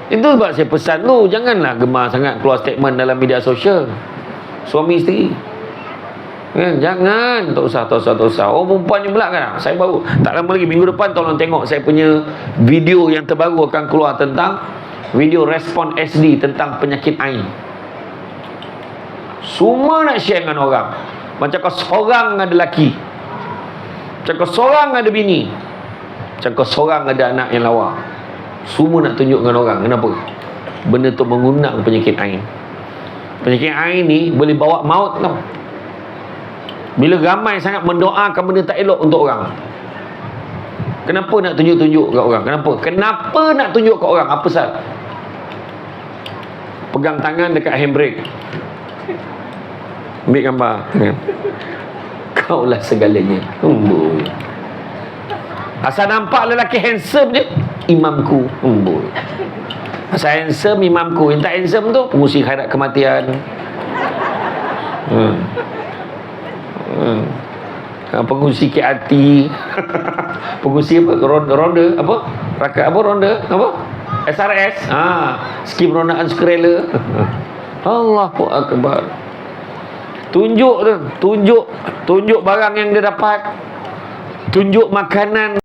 Itu sebab saya pesan tu, janganlah gemar sangat keluar statement dalam media sosial. Suami isteri. Jangan, tak usah. Oh, perempuan ni pula kan. Saya baru, tak lama lagi, minggu depan tolong tengok saya punya video yang terbaru akan keluar tentang video respon SD tentang penyakit ain. Semua nak share dengan orang. Macam kau seorang ada lelaki, macam kau seorang ada bini, macam kau seorang ada anak yang lawa. Semua nak tunjuk dengan orang. Kenapa? Benda tu mengundang penyakit ain. Penyakit ain ni boleh bawa maut tau. Bila ramai sangat mendoakan benda tak elok untuk orang. Kenapa nak tunjuk-tunjuk kat orang? Kenapa nak tunjuk kat orang? Apa sal? Pegang tangan dekat handbrake, ambil gambar. Kaulah segalanya. Asal nampak lelaki handsome je, imamku. Asal handsome, imamku. Yang tak handsome tu pengusi khairat kematian. Pengusi KRT. Pengusi apa? Ronda apa? Rakat apa? Ronda apa? SRS. Skim rondaan sukarela. Allahu akbar. Tunjuk tu. Tunjuk barang yang dia dapat. Tunjuk makanan.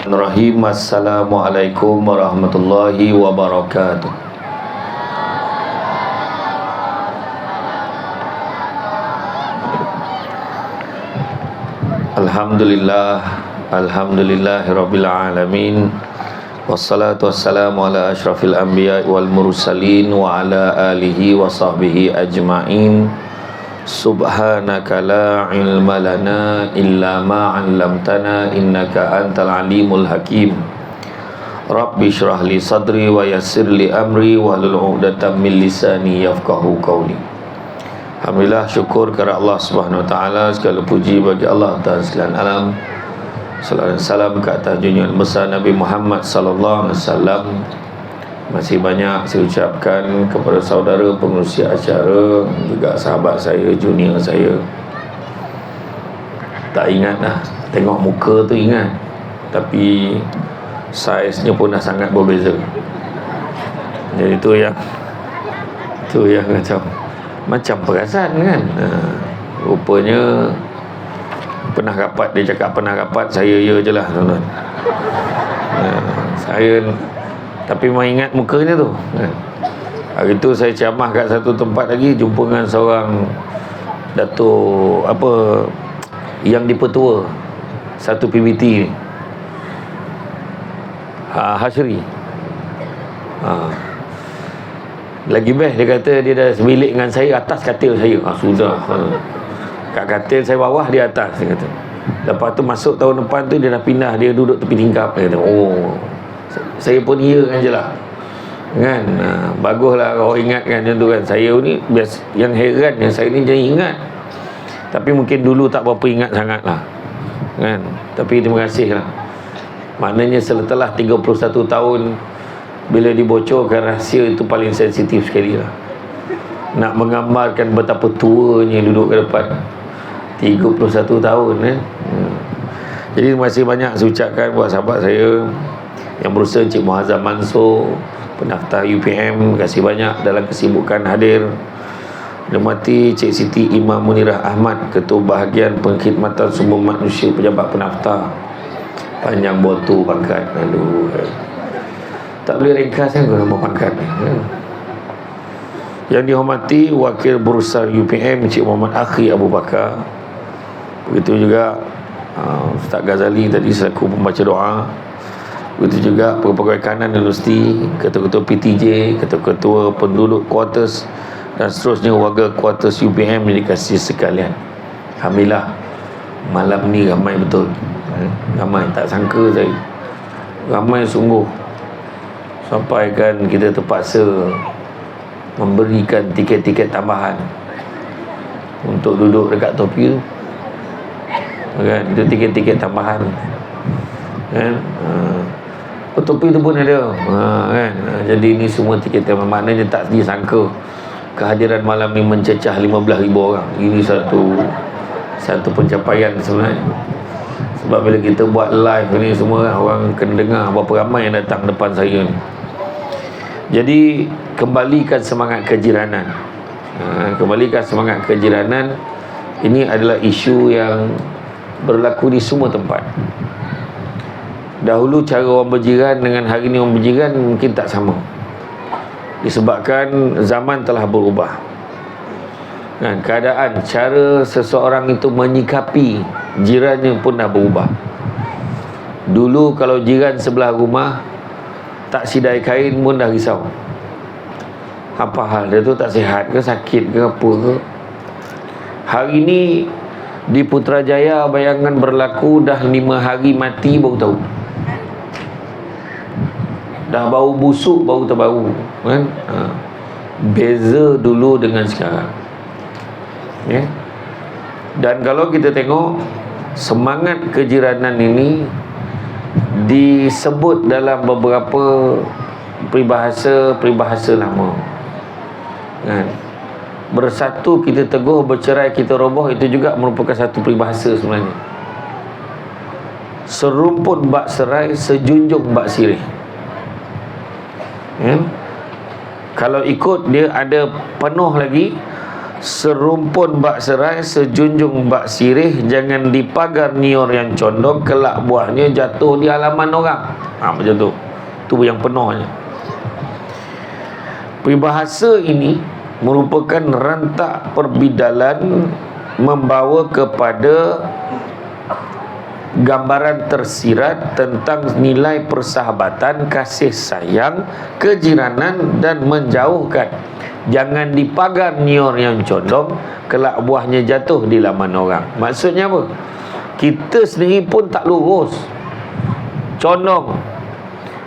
Bismillahirrahmanirrahim. Assalamualaikum warahmatullahi wabarakatuh. Alhamdulillahirabbil alamin. Wassalatu wassalamu ala asyrafil anbiya'i wal mursalin wa ala alihi wa sahbihi ajma'in. Subhanaka la ilma lana illa ma 'allamtana innaka antal alimul hakim. Rabbi shrah li sadri wa yassir li amri wahlul 'uqdatam min lisani yafqahu qawli. Alhamdulillah, syukur kepada Allah Subhanahu wa taala, segala puji bagi Allah Ta'ala sekalian alam. Salawat dan salam ke atas junjungan besar Nabi Muhammad sallallahu alaihi wasallam. Masih banyak saya ucapkan kepada saudara pengurusi acara, juga sahabat saya, junior saya. Tak ingat dah, tengok muka tu ingat, tapi saiznya pun dah sangat berbeza. Jadi tu yang macam perasan kan. Rupanya pernah rapat, dia cakap pernah rapat, saya ya je lah tuan-tuan. Saya tapi memang ingat mukanya tu. Hari tu saya ceramah kat satu tempat lagi, jumpa dengan seorang Datuk apa yang dipertua satu PBT ni, Hashri. Lagi best, dia kata dia dah sebilik dengan saya atas katil saya. Sudah. Kat katil saya bawah, dia atas, dia kata. Lepas tu masuk tahun depan tu dia dah pindah, dia duduk tepi tingkap. Dia kata, oh, saya pun iya kan je lah kan. Baguslah kau ingat kan macam tu kan. Saya ni biasa, yang heran yang saya ni jadi ingat, tapi mungkin dulu tak berapa ingat sangat lah kan. Tapi terima kasih lah. Maknanya setelah 31 tahun, bila dibocorkan rahsia itu paling sensitif sekali lah. Nak menggambarkan betapa tuanya duduk ke depan 31 tahun Jadi terima kasih banyak saya ucapkan buat sahabat saya yang berusaha, Encik Muazzam Mansur, pendaftar UPM. Terima kasih banyak dalam kesibukan hadir. Hormati Cik Siti Imam Munirah Ahmad, Ketua Bahagian Pengkhidmatan Sumber Manusia Pejabat Pendaftar. Panjang botu pangkat. Aduh, tak boleh ringkas kan nama pangkat ni. Yang dihormati Wakil Berurusan UPM Encik Muhammad Akhi Abu Bakar. Begitu juga Ustaz Ghazali tadi selaku pembaca doa. Begitu juga pegawai kanan universiti, ketua-ketua PTJ, ketua-ketua penduduk quarters, dan seterusnya warga quarters UPM yang dikasihi sekalian. Alhamdulillah, malam ni ramai betul. Ramai, tak sangka saya. Ramai sungguh. Sampai kan kita terpaksa memberikan tiket-tiket tambahan untuk duduk dekat topi tu kan. Itu tiket-tiket tambahan kan. Topi tu pun ada kan. Jadi ni semua tiket yang maknanya tak disangka kehadiran malam ni mencecah 15,000 orang. Ini satu pencapaian sebenarnya. Sebab bila kita buat live ni semua, orang kena dengar berapa ramai yang datang depan saya ni. Jadi kembalikan semangat kejiranan. Kembalikan semangat kejiranan. Ini adalah isu yang berlaku di semua tempat. Dahulu cara orang berjiran dengan hari ni orang berjiran mungkin tak sama, disebabkan zaman telah berubah. Keadaan, cara seseorang itu menyikapi jirannya pun dah berubah. Dulu kalau jiran sebelah rumah tak sidai kain pun dah risau. Apa hal dia tu, tak sihat ke, sakit ke, apa ke. Hari ni di Putrajaya bayangan berlaku dah 5 hari mati baru tahu. Dah bau busuk baru terbaru kan. Beza dulu dengan sekarang ya. Dan kalau kita tengok semangat kejiranan ini disebut dalam beberapa peribahasa lama kan. Bersatu kita teguh, bercerai kita roboh, itu juga merupakan satu peribahasa sebenarnya. Serumpun bak serai, sejunjung bak sirih ya. Kalau ikut dia ada penuh lagi. Serumpun bak serai, sejunjung bak sirih, jangan dipagar nior yang condong, kelak buahnya jatuh di halaman orang. Macam tu. Tu yang penuhnya. Peribahasa ini merupakan rentak perbidalan membawa kepada gambaran tersirat tentang nilai persahabatan, kasih sayang, kejiranan dan menjauhkan. Jangan dipagar nior yang condong, kelak buahnya jatuh di laman orang. Maksudnya apa? Kita sendiri pun tak lurus, condong.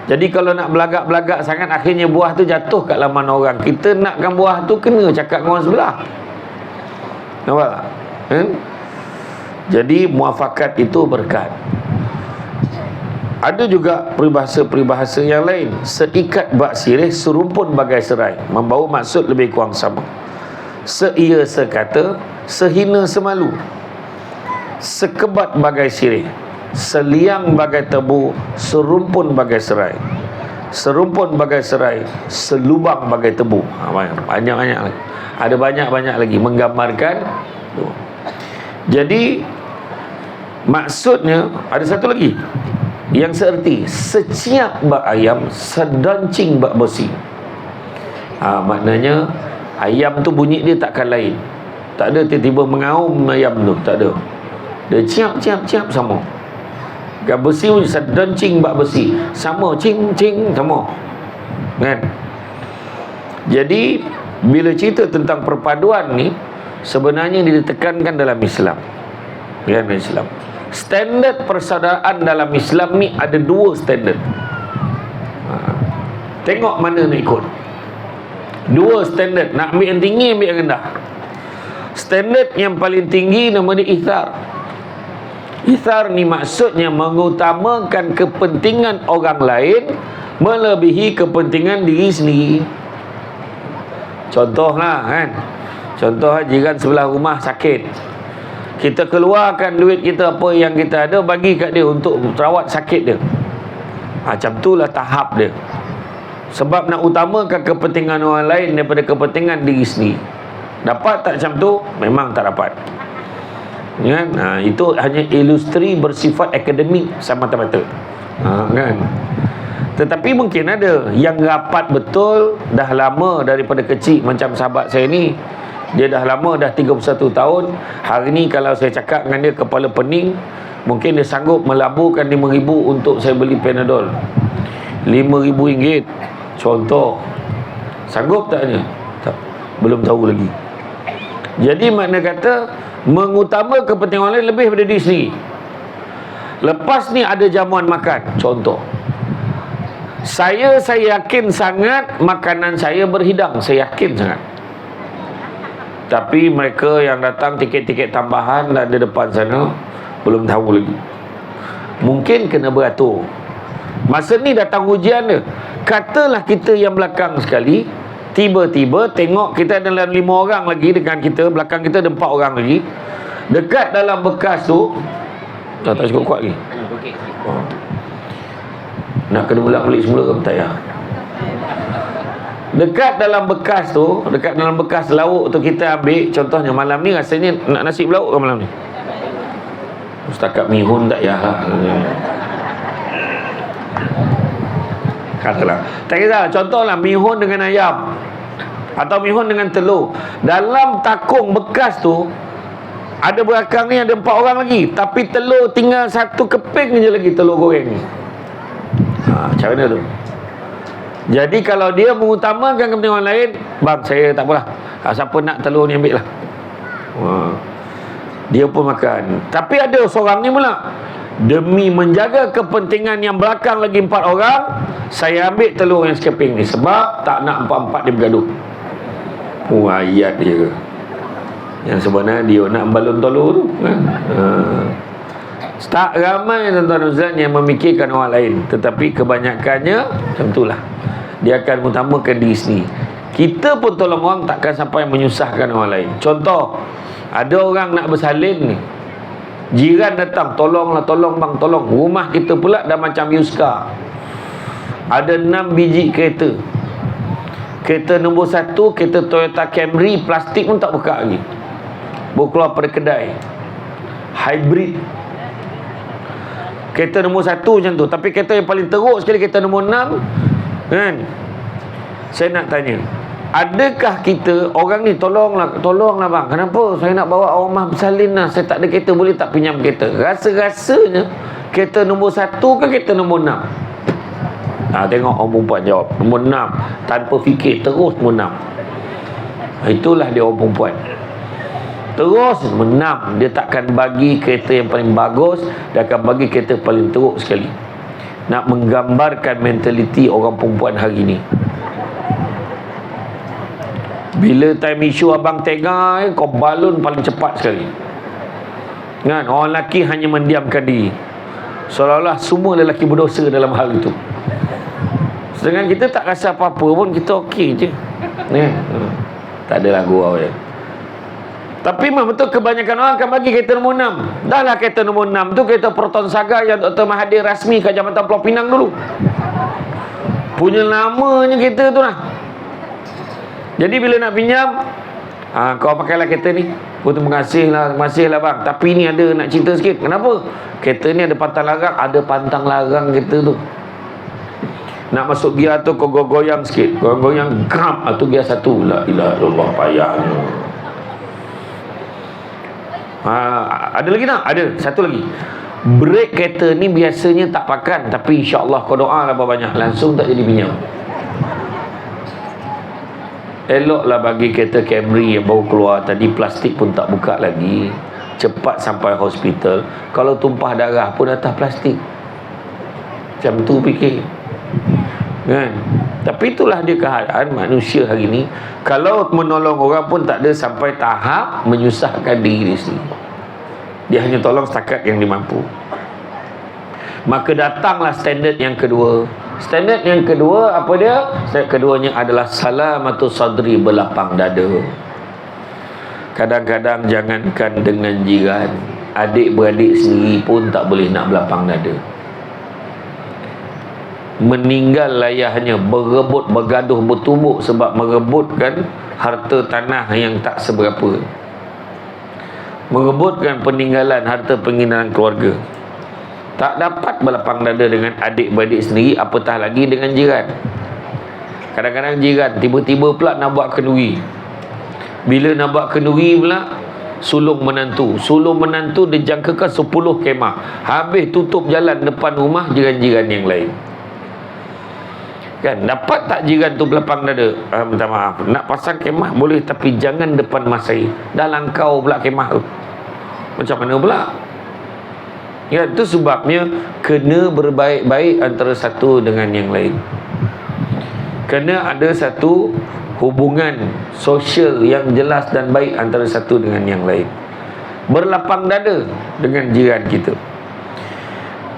Jadi kalau nak belagak-belagak sangat, akhirnya buah tu jatuh kat laman orang. Kita nakkan buah tu kena cakap dengan orang sebelah. Nampak tak? Jadi muafakat itu berkat. Ada juga peribahasa-peribahasa yang lain. Seikat bak sirih, serumpun bagai serai, membawa maksud lebih kurang sama. Seia sekata, sehina semalu. Sekebat bagai sirih, seliang bagai tebu, serumpun bagai serai. Serumpun bagai serai, selubang bagai tebu. Banyak-banyak lagi. Ada banyak-banyak lagi menggambarkan tu. Jadi maksudnya ada satu lagi yang seerti, seciap bak ayam, sedancing bak besi. Maknanya ayam tu bunyi dia takkan lain. Tak ada tiba-tiba mengaum ayam tu, tak ada. Dia ciap sama. Kan besi pun sedancing bak besi, sama, cing sama. Kan? Jadi bila cerita tentang perpaduan ni, sebenarnya ditekankan dalam Islam. Dalam Islam, standard persaudaraan dalam Islam ni ada 2 standard. Tengok mana nak ikut. 2 standard, nak ambil yang tinggi, ambil yang rendah. Standard yang paling tinggi nama dia ithar. Ithar ni maksudnya mengutamakan kepentingan orang lain melebihi kepentingan diri sendiri. Contohlah kan, contoh jiran sebelah rumah sakit, kita keluarkan duit kita, apa yang kita ada, bagi kat dia untuk rawat sakit dia. Macam itulah tahap dia. Sebab nak utamakan kepentingan orang lain daripada kepentingan diri sendiri. Dapat tak macam tu? Memang tak dapat. Kan? Itu hanya ilustri bersifat akademik semata-mata. Kan? Tetapi mungkin ada yang rapat betul, dah lama daripada kecil. Macam sahabat saya ni, dia dah lama, dah 31 tahun. Hari ni kalau saya cakap dengan dia kepala pening, mungkin dia sanggup melaburkan 5,000 untuk saya beli Panadol. RM5,000 contoh. Sanggup tak dia? Tak, belum tahu lagi. Jadi makna kata mengutama kepentingan orang lain lebih daripada diri sendiri. Lepas ni ada jamuan makan, contoh. Saya yakin sangat makanan saya berhidang, saya yakin sangat. Tapi mereka yang datang tiket-tiket tambahan ada depan sana, belum tahu lagi. Mungkin kena beratur. Masa ni datang ujian dia. Katalah kita yang belakang sekali, Tiba-tiba tengok kita dalam 5 orang lagi dengan kita, belakang kita ada 4 orang lagi. Dekat dalam bekas tu, tak cukup kuat lagi. Nak kena ulang balik semula ke tak payah. Dekat dalam bekas tu, dekat dalam bekas lauk tu kita ambil, contohnya malam ni rasanya nak nasi belauk ke malam ni? Setakat mihun tak payah lah. Katalah, tak kisah, contohlah mihun dengan ayam atau mihun dengan telur. Dalam takung bekas tu ada belakang ni ada 4 orang lagi, tapi telur tinggal 1 keping je lagi telur goreng ni. Macam mana tu? Jadi kalau dia mengutamakan kepentingan orang lain, bang saya tak apalah, siapa nak telur ni ambil lah. Dia pun makan. Tapi ada seorang ni pula, demi menjaga kepentingan yang belakang lagi 4 orang, saya ambil telur yang sekeping ni sebab tak nak 4-4 dia bergaduh. Ayat dia yang sebenarnya dia nak balon telur tu kan? Tak ramai tuan-tuan Ustaz yang memikirkan orang lain, tetapi kebanyakannya macam itulah, dia akan mengutamakan diri sendiri. Kita pun tolong orang takkan sampai menyusahkan orang lain. Contoh, ada orang nak bersalin ni, jiran datang, tolonglah, tolong bang, tolong. Rumah kita pula dah macam Yuska, ada 6 biji kereta. Kereta nombor 1, kereta Toyota Camry, plastik pun tak buka lagi, baru keluar pada kedai, hybrid. Kereta nombor 1 macam tu. Tapi kereta yang paling teruk sekali, kereta nombor 6 kan. Saya nak tanya, adakah kita orang ni, tolonglah bang, kenapa saya nak bawa rumah bersalin lah, saya tak ada kereta, boleh tak pinjam kereta? Rasa-rasanya kereta nombor 1 ke kereta nombor 6? Tengok orang perempuan jawab nombor 6, tanpa fikir, terus nombor 6. Itulah dia orang perempuan, terus menang. Dia takkan bagi kereta yang paling bagus, dia akan bagi kereta paling teruk sekali. Nak menggambarkan mentaliti orang perempuan hari ni. Bila time isu abang tega, kau balon paling cepat sekali kan. Orang lelaki hanya mendiamkan diri, seolah-olah semua lelaki berdosa dalam hal itu. Sedangkan kita tak rasa apa-apa pun, kita okey je tak ada lagu awal. Tapi memang betul kebanyakan orang akan bagi kereta nombor 6. Dah lah kereta nombor 6 tu kereta Proton Saga yang Dr. Mahathir rasmi kat Jambatan Pulau Pinang dulu. Punya namanya kereta tu lah. Jadi bila nak pinjam, kau pakailah kereta ni. Terima kasih lah bang. Tapi ni ada nak cerita sikit. Kenapa? Kereta ni ada pantang larang. Ada pantang larang kereta tu. Nak masuk gear tu kau goyang sikit. Goyang gram. Tu gear 1. La ilaha illallah, payahnya. Ada lagi tak? Ada satu lagi. Brek kereta ni biasanya tak pakan, tapi insya-Allah kau doa lah banyak, langsung tak jadi pinjam. Eloklah bagi kereta Camry yang baru keluar tadi, plastik pun tak buka lagi, cepat sampai hospital. Kalau tumpah darah pun atas plastik. Macam tu fikir kan. Tapi itulah dia keadaan manusia hari ni. Kalau menolong orang pun tak ada sampai tahap menyusahkan diri sendiri. Dia hanya tolong setakat yang dimampu. Maka datanglah standard yang kedua. Standard yang kedua apa dia? Standard keduanya adalah salamatu sadri, berlapang dada. Kadang-kadang jangankan dengan jiran, adik-beradik sendiri pun tak boleh nak berlapang dada. Meninggal ayahnya, berebut, bergaduh, bertumbuk sebab merebutkan harta tanah yang tak seberapa, merebutkan peninggalan, harta peninggalan keluarga. Tak dapat berlapang dada dengan adik-beradik sendiri, apatah lagi dengan jiran. Kadang-kadang jiran tiba-tiba pula nak buat kenduri. Bila nak buat kenduri pula, sulung menantu dijangkakan 10 kemah. Habis tutup jalan depan rumah jiran-jiran yang lain. Kan, dapat tak jiran tu berlapang dada? Minta maaf, nak pasang kemah boleh, tapi jangan depan mas saya. Dah langkau pula kemah tu. Macam mana pula? Ya, itu sebabnya kena berbaik-baik antara satu dengan yang lain. Kena ada satu hubungan sosial yang jelas dan baik antara satu dengan yang lain. Berlapang dada dengan jiran kita.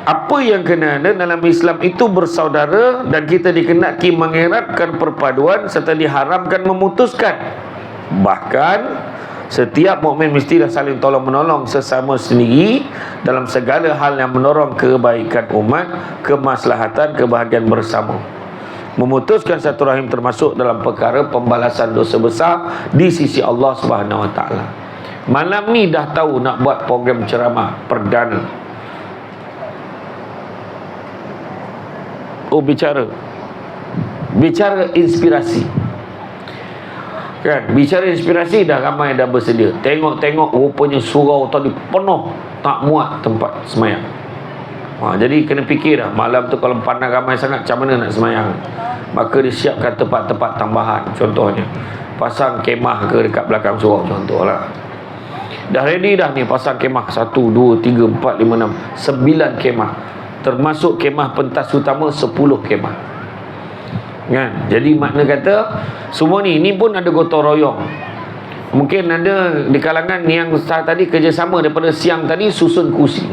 apa yang kena ada dalam Islam itu bersaudara, dan kita dikenaki mengeratkan perpaduan serta diharamkan memutuskan. Bahkan setiap mukmin mestilah saling tolong menolong sesama sendiri dalam segala hal yang mendorong kebaikan umat, kemaslahatan, kebahagiaan bersama. Memutuskan satu rahim termasuk dalam perkara pembalasan dosa besar di sisi Allah Subhanahu Wa Taala. Malam ni dah tahu nak buat program ceramah perdana. Bicara inspirasi, kan? Bicara inspirasi dah ramai dah bersedia. Tengok rupanya surau tadi penuh, tak muat tempat semayang. Jadi kena fikir dah, malam tu kalau pandang ramai sangat, macam mana nak semayang? Maka disiapkan tempat-tempat tambahan. Contohnya pasang kemah ke dekat belakang surau, contohlah. Dah ready dah ni, pasang kemah 1, 2, 3, 4, 5, 6, 9 kemah, termasuk kemah pentas utama 10 kemah, kan? Jadi makna kata semua ni pun ada gotong royong. Mungkin ada di kalangan yang tadi kerjasama daripada siang tadi susun kursi,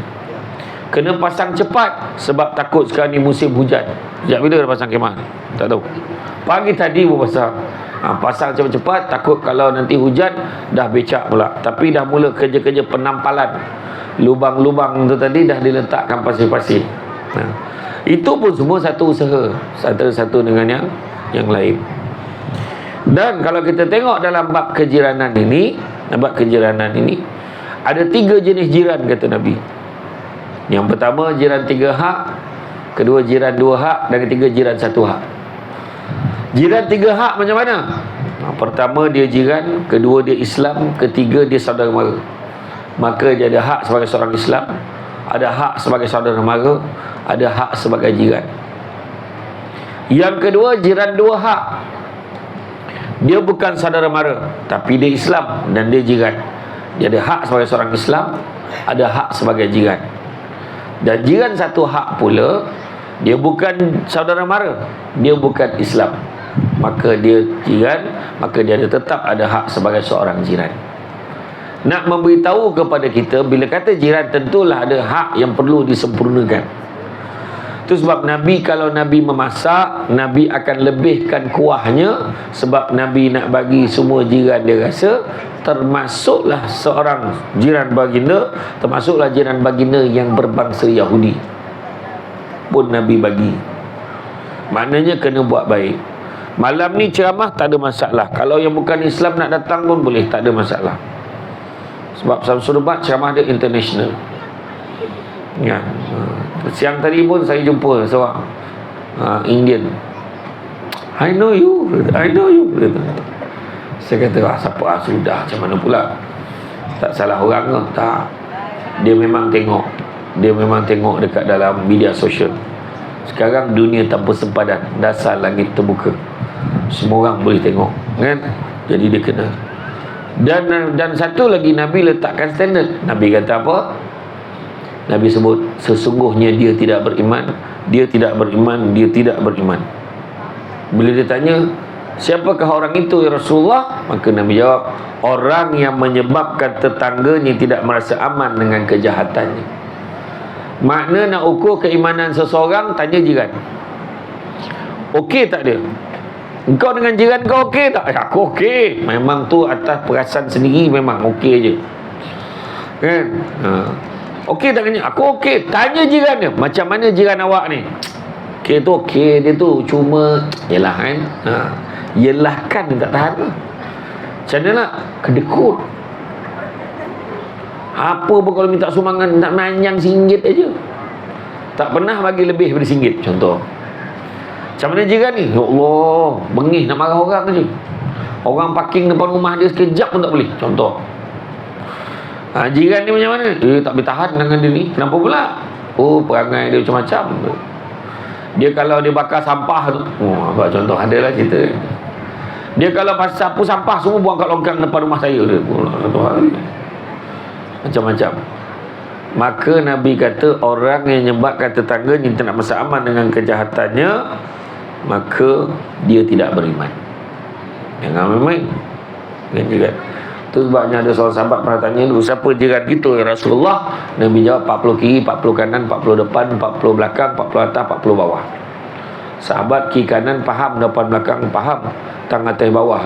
kena pasang cepat sebab takut sekarang ni musim hujan. Sejak bila dah pasang kemah? Tak tahu. Pagi tadi pun pasang. Pasang cepat-cepat, takut kalau nanti hujan dah becak pula. Tapi dah mula kerja-kerja penampalan. Lubang-lubang tu tadi dah diletakkan pasir-pasir. Itu pun semua satu usaha, satu dengan yang lain. Dan kalau kita tengok dalam bab kejiranan ini, ada 3 jenis jiran kata Nabi. Yang pertama jiran 3 hak, kedua jiran 2 hak, dan ketiga jiran 1 hak. Jiran 3 hak macam mana? Pertama dia jiran, kedua dia Islam, ketiga dia saudara mara. Maka dia ada hak sebagai seorang Islam, ada hak sebagai saudara mara, ada hak sebagai jiran. Yang kedua jiran 2 hak. Dia bukan saudara mara, tapi dia Islam dan dia jiran. Dia ada hak sebagai seorang Islam, ada hak sebagai jiran. Dan jiran 1 hak pula, dia bukan saudara mara, dia bukan Islam, maka dia jiran, maka dia tetap ada hak sebagai seorang jiran. Nak memberitahu kepada kita, bila kata jiran tentulah ada hak yang perlu disempurnakan. Itu sebab Nabi, kalau Nabi memasak, Nabi akan lebihkan kuahnya, sebab Nabi nak bagi semua jiran dia rasa, termasuklah seorang jiran baginda, termasuklah jiran baginda yang berbangsa Yahudi pun Nabi bagi. Maknanya kena buat baik. Malam ni ceramah tak ada masalah. Kalau yang bukan Islam nak datang pun boleh, tak ada masalah. Sebab Samsul Ubat ceramah dia international, kan? Siang tadi pun saya jumpa seorang Indian. I know you. Saya kata, siapa? Sudah, macam mana pula? Tak salah orang ke? Tak. Dia memang tengok dekat dalam media sosial. Sekarang dunia tanpa sempadan, dasar langit terbuka, semua orang boleh tengok, kan? Jadi dia kena. Dan satu lagi, Nabi letakkan standard. Nabi kata apa? Nabi sebut, sesungguhnya dia tidak beriman. Bila dia tanya, siapakah orang itu ya Rasulullah? Maka Nabi jawab, orang yang menyebabkan tetangganya tidak merasa aman dengan kejahatannya. Makna nak ukur keimanan seseorang, tanya jiran, okey tak dia? Engkau dengan jiran kau okey tak? Aku okey. Memang tu atas perasan sendiri, memang okey je, kan? Okey tak tanya? Aku okey. Tanya jiran dia, macam mana jiran awak ni? Okey tu okey, dia tu cuma yelah, kan? Yelah kan dia tak tahan. Macam mana nak kedekut? Apa pun kalau minta sumbangan nak manjang RM1 aja, tak pernah bagi lebih daripada RM1, contoh. Macam mana jiran ni? Ya Allah, bengih nak marah orang je. Orang parking depan rumah dia sekejap pun tak boleh, contoh. Jiran ni macam mana? Tak boleh tahan dengan dia ni. Kenapa pula? Perangai dia macam-macam. Dia kalau dia bakar sampah tu, contoh, adalah cerita. Dia kalau sapu sampah semua buang kat longkang depan rumah saya dia. Macam-macam. Maka Nabi kata, orang yang menyebabkan tetangganya tidak merasa aman dengan kejahatannya, maka dia tidak beriman. Jangan main-main, kan? Tu sebabnya ada seorang sahabat pernah tanya dulu, siapa jiran kita ya Rasulullah? Nabi jawab 40 kiri, 40 kanan, 40 depan, 40 belakang, 40 atas, 40 bawah. Sahabat kiri kanan faham, depan belakang faham, tang atas bawah.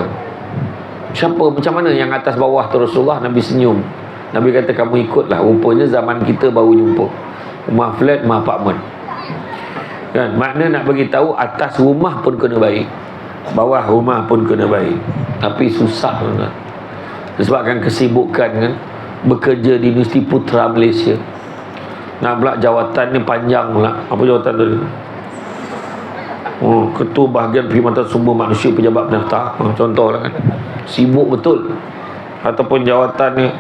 Siapa, macam mana yang atas bawah tu Rasulullah? Nabi senyum. Nabi kata, kamu ikutlah. Rupanya zaman kita baru jumpa. Rumah flat, rumah apartment. Kan? Makna nak bagi tahu atas rumah pun kena baik, bawah rumah pun kena baik. Tapi susah kan? Disebabkan kesibukan kan, bekerja di Universiti Putra Malaysia. Nak pula jawatan ni panjang pula. Apa jawatan tu? Ketua Bahagian Perkhidmatan Sumber Manusia Pejabat Penaftar. Contohlah kan. Sibuk betul. Ataupun jawatan ni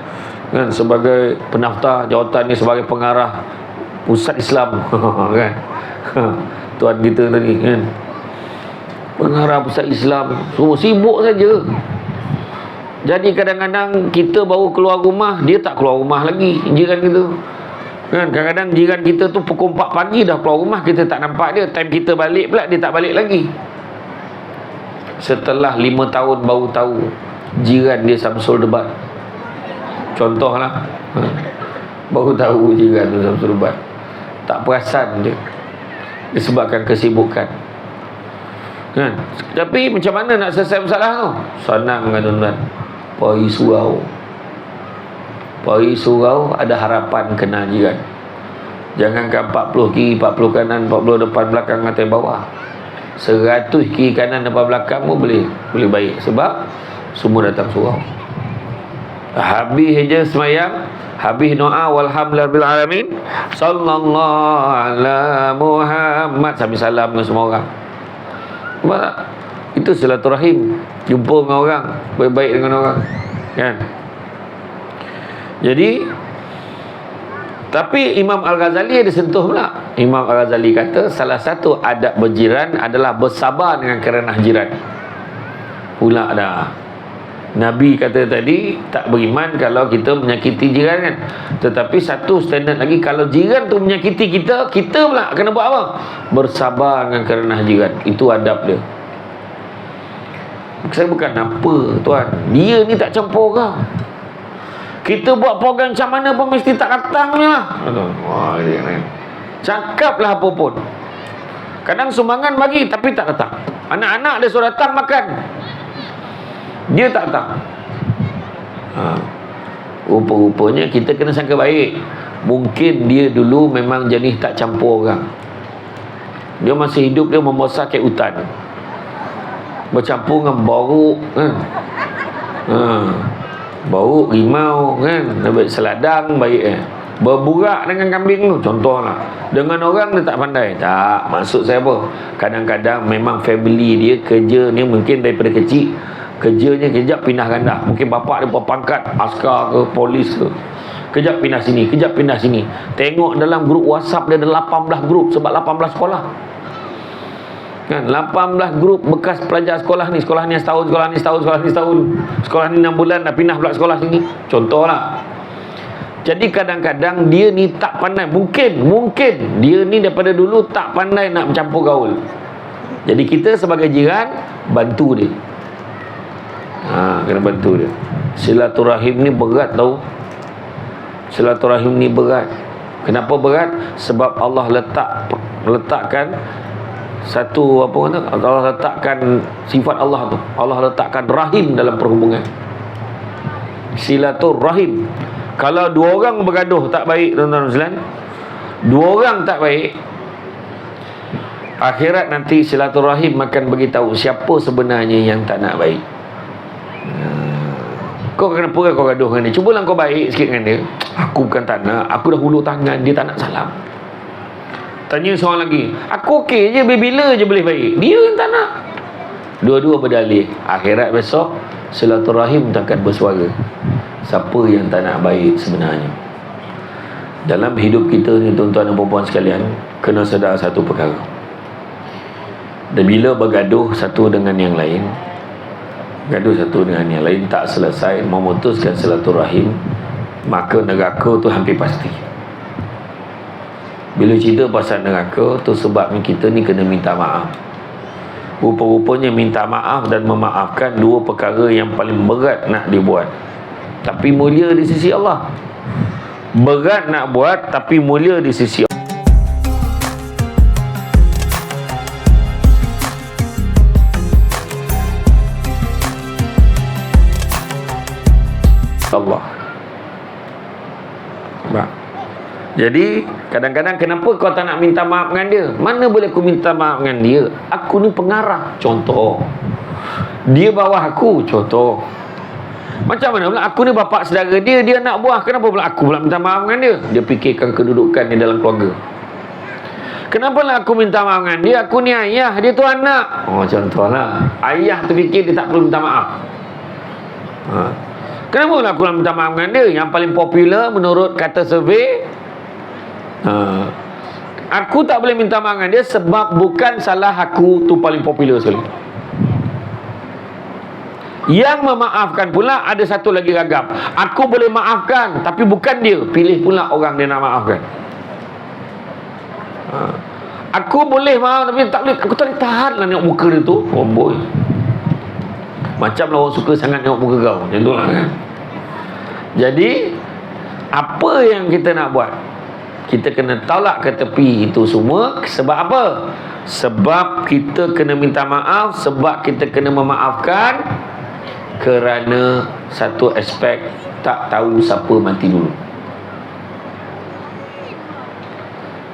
kan sebagai penaftar, jawatan ni sebagai pengarah Pusat Islam kan. Tuan kita tadi kan, pengarah Pusat Islam, semua sibuk saja. Jadi kadang-kadang kita baru keluar rumah, dia tak keluar rumah lagi, jiran kita kan. Kadang-kadang jiran kita tu pukul 4 pagi dah keluar rumah, kita tak nampak dia. Time kita balik pula, dia tak balik lagi. Setelah 5 tahun baru tahu jiran dia Samsul Debat. Contohlah, baru tahu jiran tu Samsul Debat. Tak perasan dia, disebabkan kesibukan kan. Tapi macam mana nak selesai masalah tu? Senang kan tuan-tuan. Pari surau ada harapan kena jiran. Jangankan 40 kiri, 40 kanan, 40 depan belakang atas bawah, 100 kiri kanan depan belakang pun boleh baik. Sebab semua datang surau. Habis je semayang, habis doa walhamdulillah bil alamin, sallallahu ala Muhammad, sambil salam dengan semua orang. Nampak tak? Itu silaturahim, jumpa dengan orang, baik-baik dengan orang kan. Jadi tapi Imam Al-Ghazali ada sentuh pula. Imam Al-Ghazali kata salah satu adab berjiran adalah bersabar dengan kerenah jiran. Pula dah Nabi kata tadi, tak beriman kalau kita menyakiti jiran kan. Tetapi satu standard lagi, kalau jiran tu menyakiti kita, kita pula kena buat apa? Bersabar dengan kerenah jiran. Itu adab dia. Saya bukan apa tuan, dia ni tak campur kau. Kita buat program macam mana pun mesti tak datang ni lah. Wah, dia ni cakaplah apa pun. Kadang sumbangan bagi tapi tak datang. Anak-anak dia suruh datang makan, dia tak datang. Rupa-rupanya kita kena sangka baik. Mungkin dia dulu memang jenis tak campur orang. Dia masih hidup, dia membesar kat hutan, bercampur dengan boruk kan. Boruk, rimau kan, baik seladang baik berburak dengan kambing tu contohlah. Dengan orang dia tak pandai. Tak, maksud saya apa, kadang-kadang memang family dia kerja ni mungkin daripada kecil kerjanya kejap pindah ganda. Mungkin bapak dia berpangkat askar ke polis ke, kejap pindah sini, kejap pindah sini. Tengok dalam grup WhatsApp dia ada 18 grup, sebab 18 sekolah kan. 18 grup bekas pelajar sekolah ni setahun, sekolah ni setahun, sekolah ni setahun, sekolah ni 6 bulan dah pindah pula sekolah sini, contohlah. Jadi kadang-kadang dia ni tak pandai, mungkin dia ni daripada dulu tak pandai nak mencampur gaul. Jadi kita sebagai jiran bantu dia. Kena bantu dia. Silaturahim ni berat tau. Silaturahim ni berat. Kenapa berat? Sebab Allah letakkan satu apa kata, Allah letakkan sifat Allah tu. Allah letakkan rahim dalam perhubungan. Silaturahim. Kalau dua orang bergaduh tak baik tuan-tuan sekalian, dua orang tak baik, akhirat nanti silaturahim akan beritahu siapa sebenarnya yang tak nak baik. Kau kenapa kau gaduh dengan dia? Cubalah kau baik sikit dengan dia. Aku bukan tak nak, aku dah hulur tangan, dia tak nak salam. Tanya seorang lagi, aku okey je, bila je boleh baik, dia yang tak nak. Dua-dua berdalih. Akhirat besok silaturahim takkan bersuara. Siapa yang tak nak baik sebenarnya? Dalam hidup kita ni tuan-tuan dan puan-puan sekalian, kena sedar satu perkara. Dan bila bergaduh satu dengan yang lain, tak selesai, memutuskan silaturahim, maka neraka tu hampir pasti. Bila cerita pasal neraka tu, sebabnya kita ni kena minta maaf. Rupa-rupanya minta maaf dan memaafkan dua perkara yang paling berat nak dibuat. tapi mulia di sisi Allah. Berat nak buat tapi mulia di sisi Allah. Bah. Jadi kadang-kadang kenapa kau tak nak minta maaf dengan dia? Mana boleh aku minta maaf dengan dia? Aku ni pengarah, contoh. Dia bawah aku, contoh. Macam mana pula aku ni bapa saudara dia, dia nak buah, kenapa pula aku pula minta maaf dengan dia? Dia fikirkan kedudukan di dalam keluarga. Kenapa lah aku minta maaf dengan dia? Aku ni ayah, dia tu anak. Oh, contohlah. Ayah tu fikir dia tak perlu minta maaf. Kenapa lah aku nak minta maaf dengan dia? Yang paling popular menurut kata survei, aku tak boleh minta maaf dengan dia sebab bukan salah aku, tu paling popular sekali. Yang memaafkan pula ada satu lagi ragam. Aku boleh maafkan tapi bukan dia, pilih pula orang dia nak maafkan. Aku boleh maaf tapi tak boleh, aku tak boleh tahan lah tengok muka dia tu. Oh boy, macam lah orang suka sangat tengok muka kau, macam tu lah kan. Jadi apa yang kita nak buat? Kita kena tolak ke tepi itu semua. Sebab apa? Sebab kita kena minta maaf, sebab kita kena memaafkan, kerana satu aspek tak tahu siapa mati dulu.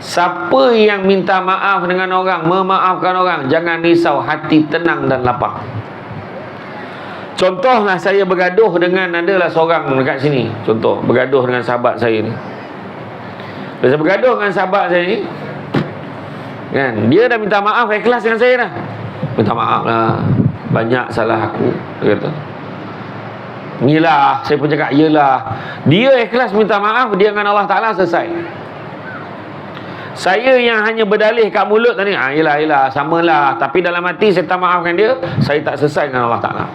Siapa yang minta maaf dengan orang, memaafkan orang, jangan risau, hati tenang dan lapang. Contohlah saya bergaduh dengan, adalah seorang dekat sini, contoh bergaduh dengan sahabat saya ni. Bila saya bergaduh dengan sahabat saya ni kan, dia dah minta maaf, ikhlas dengan saya dah. Minta maaf lah, banyak salah aku, dia kata. Yelah, saya pun cakap yelah. Dia ikhlas minta maaf, dia dengan Allah Ta'ala selesai. Saya yang hanya berdalih kat mulut tadi, yelah, samalah. Tapi dalam hati saya tak maafkan dia, saya tak selesai dengan Allah Ta'ala.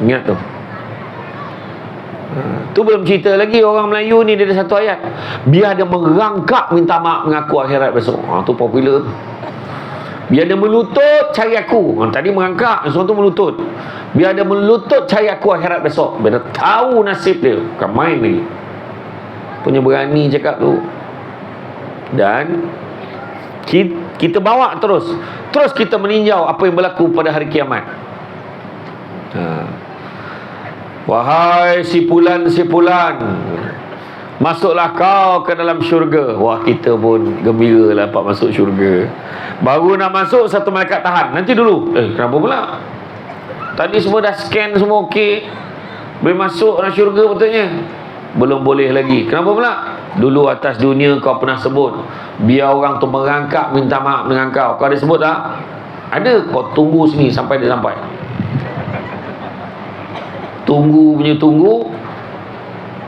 Ingat tu. Tu belum cerita lagi orang Melayu ni, dia ada satu ayat, biar dia merangkak minta maaf mengaku akhirat besok. Tu popular. Biar dia melutut cari aku. Tadi merangkak, seorang tu melutut. Biar dia melutut cari aku akhirat besok. Biar dia tahu nasib dia. Bukan main lagi. Punya berani cakap tu. Dan kita bawa terus kita meninjau apa yang berlaku pada hari kiamat. Wahai si Fulan, masuklah kau ke dalam syurga. Wah, kita pun gembira lah dapat masuk syurga. Baru nak masuk, satu malaikat tahan. Nanti dulu. Kenapa pula? Tadi semua dah scan, semua okey, boleh masuk dalam syurga betulnya. Belum boleh lagi. Kenapa pula? Dulu atas dunia kau pernah sebut, biar orang tu merangkak minta maaf dengan kau. Kau ada sebut tak? Ada. Kau tunggu sini sampai dia sampai. Tunggu.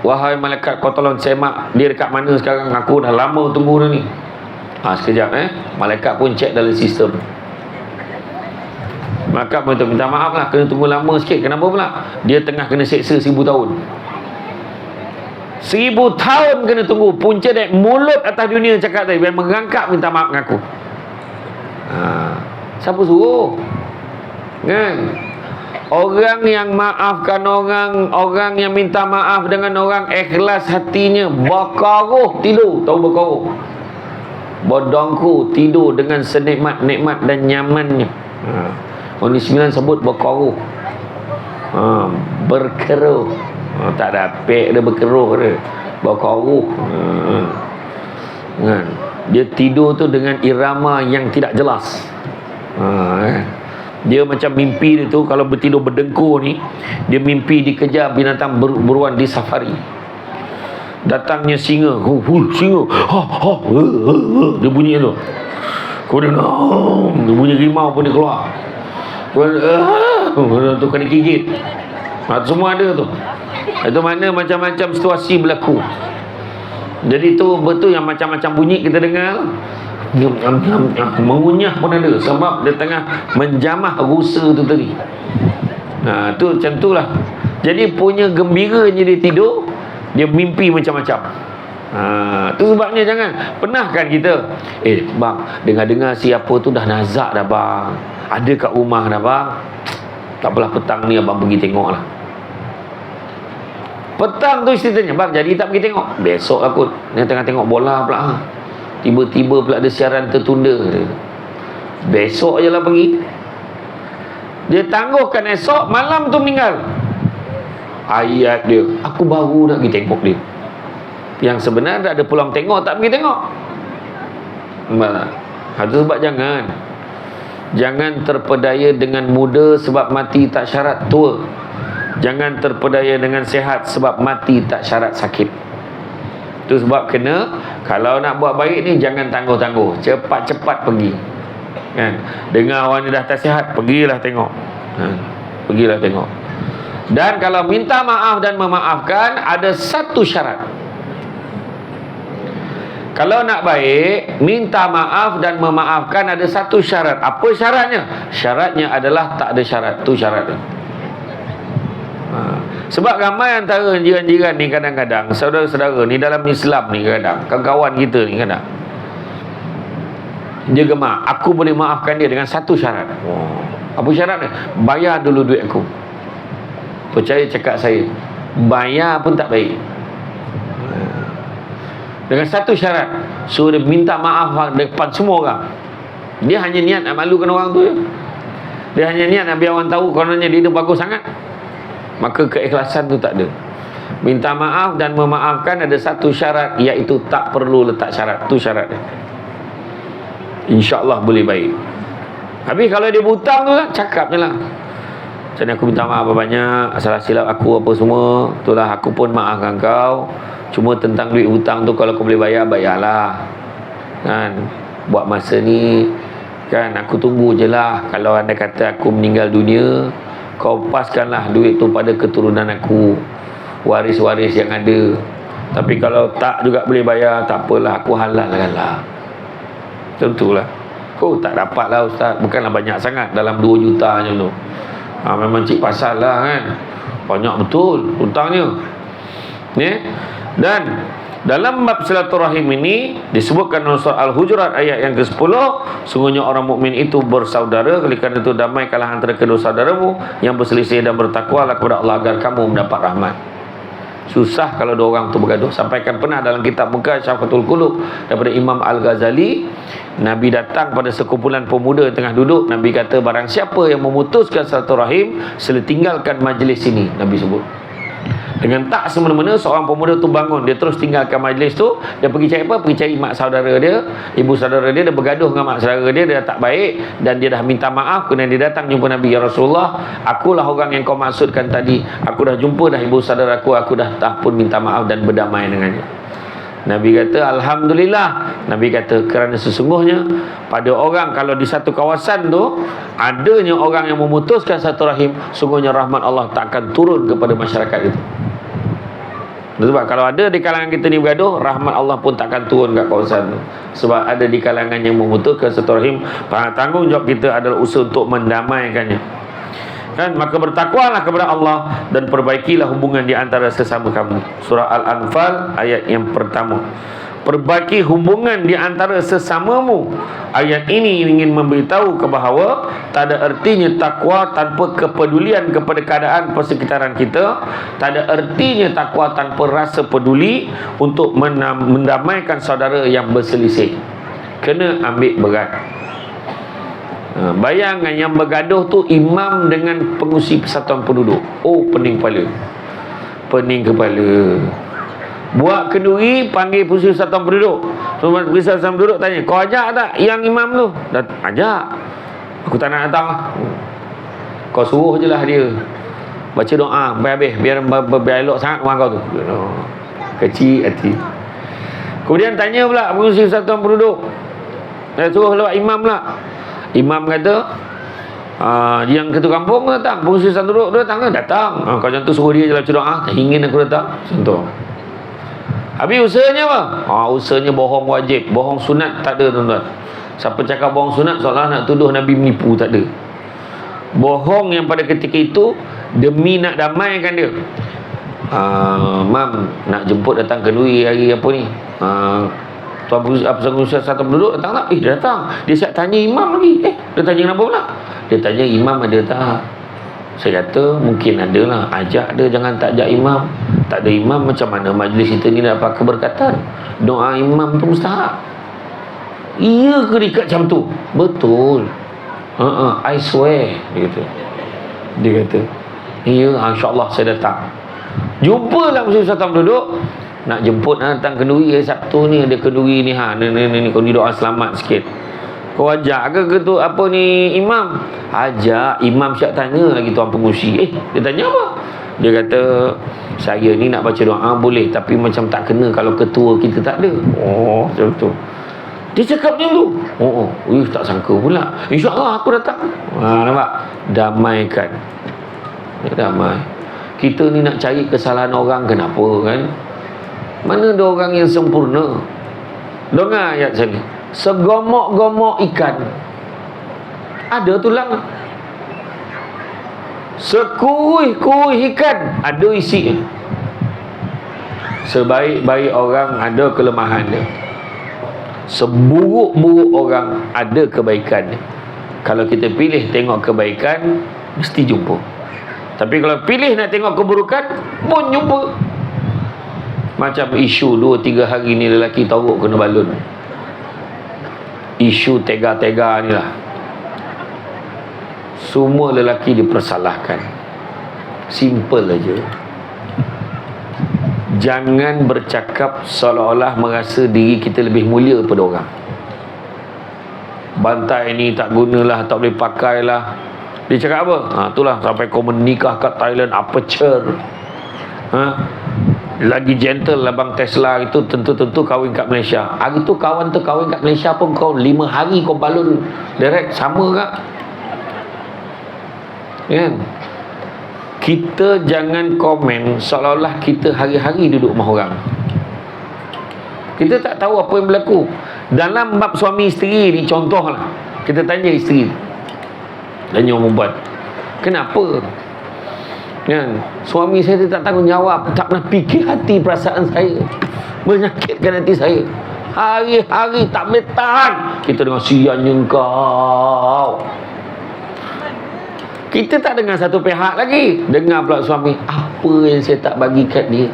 Wahai malaikat, kau tolong semak dia dekat mana sekarang. Aku dah lama tunggu dah ni. Sekejap malaikat pun cek dalam sistem. Malaikat pun minta maaf lah, kena tunggu lama sikit. Kenapa pula? Dia tengah kena seksa 1000 tahun. 1000 tahun kena tunggu. Punca dek mulut atas dunia cakap tadi, biar mengangkat minta maaf dengan aku. Siapa suruh? Kan? Orang yang maafkan orang yang minta maaf dengan orang, ikhlas hatinya, berkaruh tidur. Tahu berkaruh? Bodongku tidur dengan senikmat-nikmat dan nyamannya. Orang ni 9 sebut berkaruh. Berkeruh. Tak ada apek dia, berkeruh dia. Berkaruh. Dia tidur tu dengan irama yang tidak jelas. Dia macam mimpi dia tu, kalau bertidur berdengkur ni, dia mimpi dikejar binatang buruan di safari. Datangnya singa, singa, dia bunyi tu. Kemudian dia bunyi rimau pun dia keluar. Tu kena gigit. Semua ada tu. Itu mana macam-macam situasi berlaku. Jadi tu betul yang macam-macam bunyi kita dengar. Mengunyah pun ada, sebab dia tengah menjamah rusa tu tadi. Tu macam tu lah. Jadi punya gembiranya dia tidur, dia mimpi macam-macam. Tu sebabnya jangan. Pernah kan kita, bang, dengar-dengar siapa tu dah nazak dah bang, ada kat rumah dah bang. Tak apalah, petang ni abang pergi tengok lah. Petang tu isteri tanya, bang jadi tak pergi tengok? Besok lah kot, dia tengah tengok bola pula. Tiba-tiba pula ada siaran tertunda. Besok je lah pergi. Dia tangguhkan esok, malam tu meninggal. Ayat dia, aku baru nak pergi tengok dia. Yang sebenarnya ada peluang tengok, tak pergi tengok. Itu sebab jangan terpedaya dengan muda sebab mati tak syarat tua. Jangan terpedaya dengan sehat sebab mati tak syarat sakit. Itu sebab kalau nak buat baik ni jangan tangguh-tangguh, cepat-cepat pergi. Kan? Dengar orang ni dah tak sihat, pergilah tengok. Pergilah tengok. Dan kalau minta maaf dan memaafkan, ada satu syarat. Kalau nak baik, minta maaf dan memaafkan, ada satu syarat. Apa syaratnya? Syaratnya adalah tak ada syarat. Tu syaratnya. Sebab ramai antara jiran-jiran ni kadang-kadang, saudara-saudara ni dalam Islam ni kadang, kawan-kawan kita ni kadang, dia gemar, aku boleh maafkan dia dengan satu syarat. Apa syaratnya? Bayar dulu duit aku. Percaya cakap saya, bayar pun tak baik. Dengan satu syarat, suruh dia minta maaf depan semua orang. Dia hanya niat nak malukan orang tu je. Dia hanya niat nak biar orang tahu kononnya dia bagus sangat. Maka keikhlasan tu tak ada. Minta maaf dan memaafkan ada satu syarat, iaitu tak perlu letak syarat. Tu syarat dia. InsyaAllah boleh baik. Habis kalau dia berhutang tu lah, cakap je lah, macam ni, aku minta maaf banyak, salah silap aku apa semua. Itulah, aku pun maafkan kau. Cuma tentang duit hutang tu, kalau kau boleh bayar, bayarlah. Kan? Buat masa ni, kan, aku tunggu je lah. Kalau anda kata aku meninggal dunia, kau paskanlah duit tu pada keturunan aku, waris-waris yang ada. Tapi kalau tak juga boleh bayar, tak apalah, aku halalkan lah. Tentulah. Kau tak dapat lah ustaz, bukanlah banyak sangat, dalam 2 juta je tu. Memang cik pasal lah kan, banyak betul hutangnya. Dan dalam bab silaturahim ini disebutkan dalam surah Al-Hujurat ayat yang ke-10, sungguhnya orang mukmin itu bersaudara, oleh kerana itu damaikanlah antara kedua saudaramu yang berselisih dan bertakwalah kepada Allah agar kamu mendapat rahmat. Susah kalau dua orang tu bergaduh. Sampaikan pernah dalam kitab Muka Syafatul Qulub daripada Imam Al-Ghazali, Nabi datang pada sekumpulan pemuda tengah duduk. Nabi kata, barang siapa yang memutuskan silaturahim, sila tinggalkan majlis ini. Nabi sebut dengan tak semena-mena, seorang pemuda tu bangun, dia terus tinggalkan majlis tu. Dia pergi cari apa? Pergi cari mak saudara dia, ibu saudara dia. Dia bergaduh dengan mak saudara dia, dia dah tak baik, dan dia dah minta maaf. Kemudian dia datang jumpa Nabi, ya Rasulullah, akulah orang yang kau maksudkan tadi. Aku dah jumpa dah ibu saudara aku dah pun minta maaf dan berdamai dengannya. Nabi kata, alhamdulillah. Nabi kata, kerana sesungguhnya pada orang, kalau di satu kawasan tu adanya orang yang memutuskan satu rahim, sungguhnya rahmat Allah tak akan turun kepada masyarakat itu. Sebab kalau ada di kalangan kita ni bergaduh, rahmat Allah pun tak akan turun kat kawasan tu. Sebab ada di kalangan yang memutuskan satu rahim, tanggungjawab kita adalah usaha untuk mendamaikannya. Kan? Maka bertakwalah kepada Allah dan perbaikilah hubungan di antara sesama kamu. Surah Al-Anfal ayat yang pertama. Perbaiki hubungan di antara sesamamu. Ayat ini ingin memberitahu bahawa tak ada artinya takwa tanpa kepedulian kepada keadaan persekitaran kita. Tak ada artinya takwa tanpa rasa peduli untuk mendamaikan saudara yang berselisih. Kena ambil berat. Bayangkan yang bergaduh tu imam dengan pengurusi persatuan penduduk. Oh, pening kepala. Pening kepala. Buat kenduri, panggil pengurusi persatuan penduduk. Pengurusi persatuan penduduk tanya, kau ajak tak yang imam tu? Ajak. Aku tak nak datang lah. Kau suruh je lah dia baca doa sampai habis, biar elok sangat orang kau tu. Kecil hati. Kemudian tanya pula pengurusi persatuan penduduk, dia suruh lewat imam pula. Imam kata, yang ketua kampung datang, pengurusi persatuan penduduk datang ke? Datang. Kau macam tu suruh dia je lah baca doa, tak ingin aku datang. Contoh. Habis usahanya apa? Usahanya bohong wajib, bohong sunat tak ada, tuan-tuan. Siapa cakap bohong sunat seolah nak tuduh Nabi menipu, tak ada. Bohong yang pada ketika itu demi nak damaikan dia. Mam nak jemput datang kenduri hari apa ni? Tuan pengurusi satu penduduk datang tak? Dia datang. Dia siap tanya imam lagi. Dia tanya kenapa pula? Dia tanya imam ada tak? Saya kata mungkin ada lah, ajak dia, jangan tak ajak imam. Tak ada imam, macam mana majlis kita ni dapat keberkatan? Doa imam tu mustahak. Iya ke dekat macam tu? Betul. I swear. Dia kata iya, insyaAllah saya datang. Jumpa lah Ustaz Tam duduk, nak jemput datang kenduri hari Sabtu ni, ada kenduri ni, ni kenduri doa selamat sikit. Kau ajak ke tu apa ni imam? Ajak. Imam siap tanya lagi tuan pengurusi. Dia tanya apa? Dia kata saya ni nak baca doa boleh, tapi macam tak kena kalau ketua kita tak ada. Oh, macam tu. Dia cakap macam tu. Tak sangka pula. InsyaAllah aku datang. Nampak? Damaikan. Damai. Kita ni nak cari kesalahan orang, kenapa kan? Mana ada orang yang sempurna? Dengar ayat sini. Segomok-gomok ikan ada tulang, sekuih-kuih ikan ada isi. Sebaik-baik orang ada kelemahan dia, seburuk-buruk orang ada kebaikan dia. Kalau kita pilih tengok kebaikan, mesti jumpa. Tapi kalau pilih nak tengok keburukan, pun jumpa. Macam isu 2-3 hari ni lelaki teruk kena balun. Isu tega-tega ni lah. Semua lelaki dipersalahkan. Simple aja. Jangan bercakap seolah-olah merasa diri kita lebih mulia daripada orang. Bantai ni tak gunalah, tak boleh pakai lah. Dia cakap apa? Itulah sampai kau menikah kat Thailand, apa cer? Lagi gentle abang Tesla itu tentu kahwin kat Malaysia. Hari tu kawan tu kahwin kat Malaysia pun kau 5 hari kau balun direct, sama kak? Kan? Kita jangan komen seolah-olah kita hari-hari duduk rumah orang. Kita tak tahu apa yang berlaku dalam bab suami isteri ni. Contohlah, kita tanya isteri, tanya orang perempuan, kenapa kan suami saya tak tanggungjawab, tak pernah fikir hati perasaan saya, menyakitkan hati saya, hari-hari tak boleh tahan. Kita dengar siannya kau. Kita tak dengar satu pihak lagi, dengar pula suami, apa yang saya tak bagi kat dia?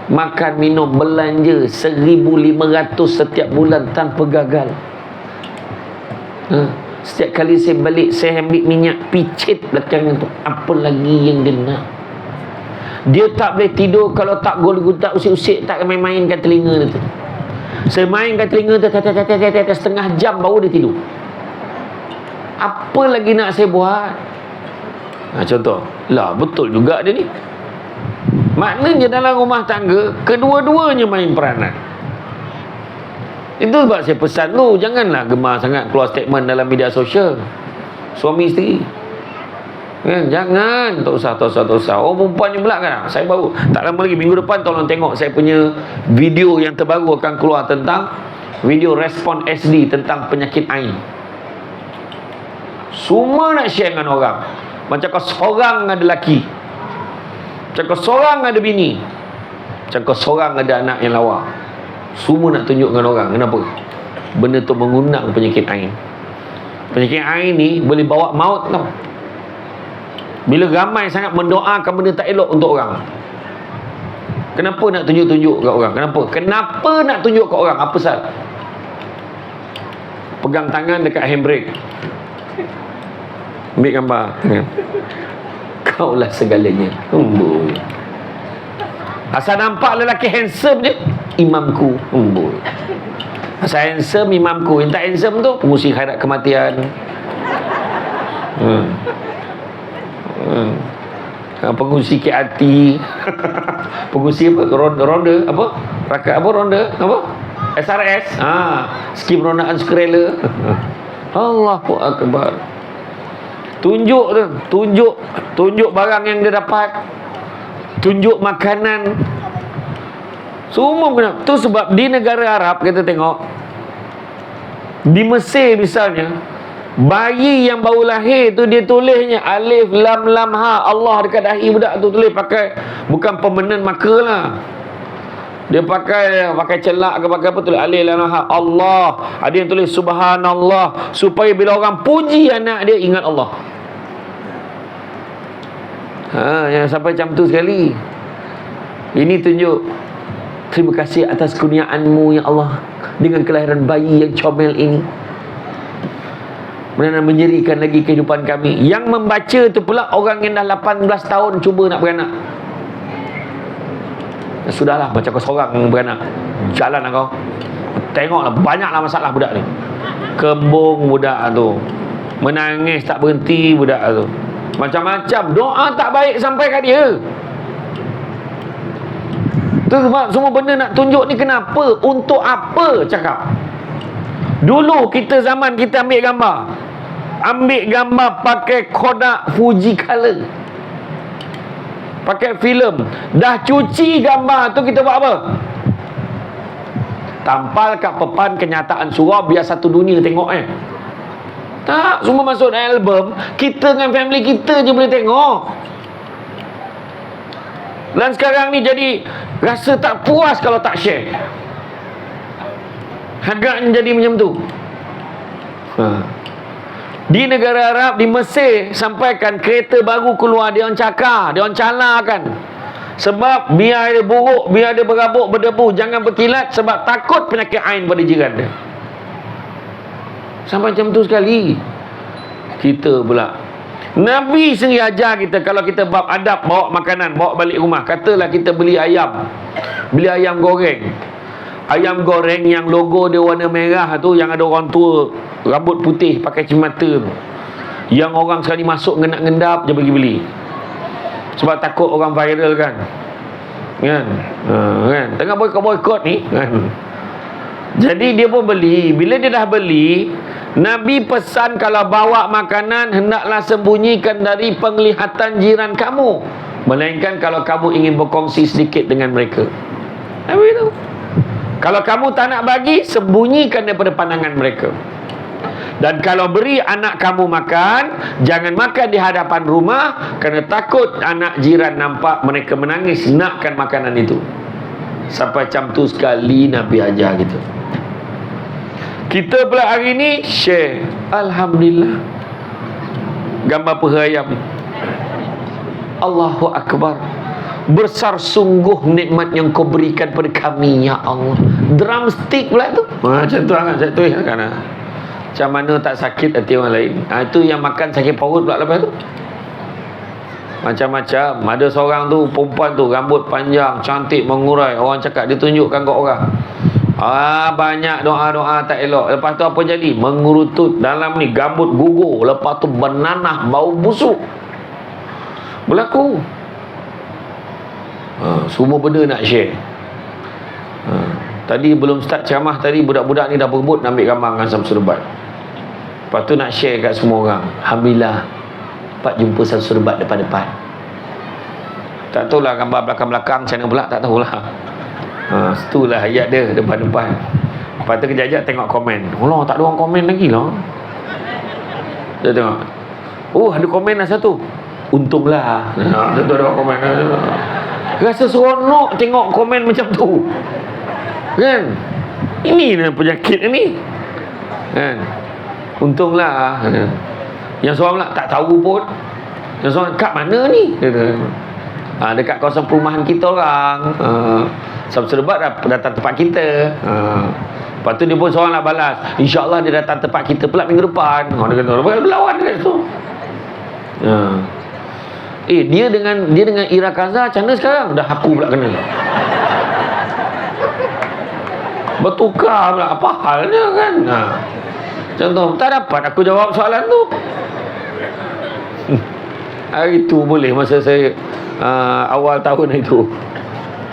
Makan, minum, belanja 1,500 setiap bulan tanpa gagal. Setiap kali saya balik, saya ambil minyak picit belakang tu. Apa lagi yang dia nak? Dia tak boleh tidur kalau tak gol-gutak usik-usik, tak main-mainkan telinga dia tu. Saya mainkan telinga tu setengah jam baru dia tidur. Apa lagi nak saya buat? Contoh lah, betul juga dia ni. Maknanya dalam rumah tangga kedua-duanya main peranan. Itu sebab saya pesan tu, janganlah gemar sangat keluar statement dalam media sosial suami isteri kan. Jangan, tak usah. Perempuan ni pula kan, saya baru tak lama lagi, minggu depan tolong tengok saya punya video yang terbaru akan keluar tentang video respon SD tentang penyakit ain. Semua nak share dengan orang. Macam kau seorang ada lelaki, macam kau seorang ada bini, macam kau seorang ada anak yang lawa. Semua nak tunjukkan orang. Kenapa? Benda tu mengundang penyakit ain. Penyakit ain ni boleh bawa maut tau. Bila ramai sangat mendoakan benda tak elok untuk orang. Kenapa nak tunjuk-tunjuk kat orang? Kenapa nak tunjuk kat orang? Apa pasal? Pegang tangan dekat handbrake, ambil gambar tangan. Kaulah segalanya. Asal nampak lelaki handsome je, imamku. Asal handsome, imamku. Yang tak handsome tu pengurusi khairat kematian. Pengurusi KRT. Pengurusi apa? Ronda apa? Rakat apa? Ronda apa? SRS. Skim rondaan sukarela. Allahu Akbar. Tunjuk barang yang dia dapat, tunjuk makanan, semua kena. Tu sebab di negara Arab kita tengok, di Mesir misalnya, bayi yang baru lahir tu dia tulisnya alif lam lam ha, Allah dekat dahi budak tu, tulis pakai, bukan permanent marker lah. Dia pakai celak ke pakai apa, tulis alif lam lam ha Allah. Ada yang tulis subhanallah, supaya bila orang puji anak dia ingat Allah. Yang sampai macam tu sekali. Ini tunjuk terima kasih atas kurniaanmu ya Allah, dengan kelahiran bayi yang comel ini. Benar-benar menyerikan lagi kehidupan kami. Yang membaca tu pula orang yang dah 18 tahun cuba nak beranak. Sudahlah, macam kau seorang beranak, jalan lah kau. Tengoklah, banyaklah masalah budak ni. Kembung budak tu, menangis tak berhenti budak tu, macam-macam. Doa tak baik sampai kat dia. Tu sebab semua benda nak tunjuk ni kenapa, untuk apa cakap. Dulu kita zaman kita ambil gambar pakai Kodak Fuji Color, pakai filem. Dah cuci gambar tu, kita buat apa? Tampal kat papan kenyataan surau biar satu dunia tengok Tak, semua masuk dalam album. Kita dengan family kita je boleh tengok. Dan sekarang ni jadi rasa tak puas kalau tak share. Agaknya jadi macam tu. Di negara Arab, di Mesir, sampaikan kereta baru keluar, dia orang cakar, dia orang calarkan. Sebab biar dia buruk, biar dia berabuk, berdebu, jangan berkilat, sebab takut penyakit ain pada jiran dia. Sampai macam tu sekali. Kita pula, Nabi sendiri ajar kita, kalau kita bab adab bawa makanan, bawa balik rumah. Katalah kita beli ayam goreng. Ayam goreng yang logo dia warna merah tu, yang ada orang tua rambut putih pakai cermata tu, yang orang sekali masuk ngendap-ngendap je pergi beli, sebab takut orang viral kan. Tengah boykot ni kan. Jadi dia pun beli. Bila dia dah beli, Nabi pesan kalau bawa makanan, hendaklah sembunyikan dari penglihatan jiran kamu, melainkan kalau kamu ingin berkongsi sedikit dengan mereka. Nabi itu, kalau kamu tak nak bagi, sembunyikan daripada pandangan mereka. Dan kalau beri anak kamu makan, jangan makan di hadapan rumah, kerana takut anak jiran nampak mereka menangis nakkan makanan itu. Sampai macam tu sekali Nabi ajar kita. Kita pula hari ni share, alhamdulillah, gambar peha ayam. Allahu Akbar, besar sungguh nikmat yang kau berikan pada kami ya Allah. Drumstick pula tu, macam tu sangat saya tulis kan. Macam mana tak sakit hati orang lain. Itu yang makan sakit perut pula lepas tu. Macam-macam. Ada seorang tu, perempuan tu, rambut panjang, cantik, mengurai. Orang cakap, dia tunjukkan kat orang. Banyak doa-doa tak elok. Lepas tu apa jadi? Mengurutut dalam ni, gambut gugur. Lepas tu bernanah, bau busuk. Berlaku. Semua benda nak share. Tadi belum start ceramah tadi, budak-budak ni dah berebut nak ambil gambar dengan Samsul Rebat. Lepas tu nak share kat semua orang. Alhamdulillah, Pak jumpa Samsul Rebat depan-depan. Tak tahulah gambar belakang-belakang macam mana pula, tak tahulah. Itulah ayat dia depan-depan. Lepas tu kejap-kejap tengok komen. Allah, tak ada orang komen lagi lah. Dia tengok, oh ada komen lah satu. Untunglah. Tentu ada orang komen. Rasa seronok tengok komen macam tu kan. Ini penyakit ni kan. Untunglah. Yang seorang pula tak tahu pun. Yang seorang, kat mana ni? Dekat kawasan perumahan kita orang. Samsul Rebat datang tempat kita. Lepas tu dia pun seorang nak balas, InsyaAllah dia datang tempat kita pula minggu depan. Dia kata, berlawan dekat situ. Dia dengan Ira Kaza macam mana sekarang? Dah aku pula kena. Bertukar pula, apa halnya kan. Contoh, tak dapat aku jawab soalan tu. Hari tu boleh, masa saya awal tahun itu,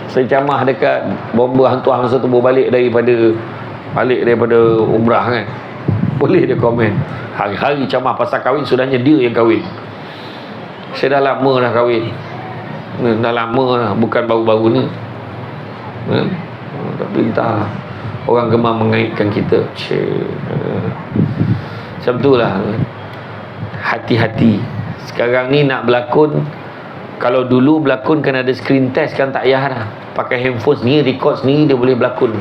saya camah dekat bomba hantuah masa tu balik daripada umrah kan. Boleh dia komen, hari-hari camah pasal kahwin, sudahnya dia yang kahwin. Saya dah lama dah kahwin. Dah lama dah, bukan baru-baru ni. Tapi entah, orang gemar mengaitkan kita. Macam tu lah. Hati-hati. Sekarang ni nak berlakon, kalau dulu berlakon kan ada screen test, kan tak payah dah. Pakai handphone sendiri, record sendiri, dia boleh berlakon.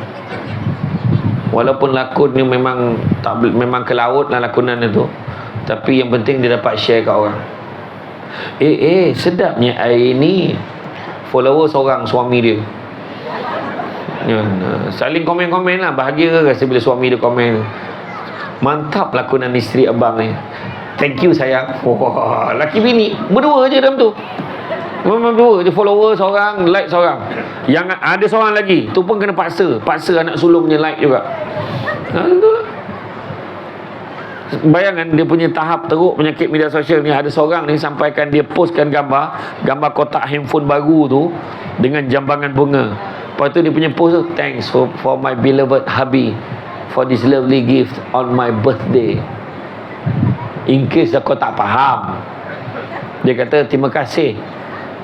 Walaupun lakon ni memang ke laut lah lakonan itu, tapi yang penting dia dapat share kat orang. Sedapnya air ni. Follower seorang suami dia. Saling komen-komen lah. Bahagia rasa bila suami dia komen, mantap lakonan isteri abang ni, thank you sayang. Wah, laki bini berdua je dalam tu. Memang dua je, follower seorang, like seorang. Yang ada seorang lagi tu pun kena paksa anak sulungnya like juga. Betul. Bayangkan dia punya tahap teruk penyakit media sosial ni. Ada seorang ni sampaikan dia postkan gambar kotak handphone baru tu dengan jambangan bunga. Lepas tu dia punya post tu, thanks for my beloved hubby for this lovely gift on my birthday. In case kau tak faham, dia kata terima kasih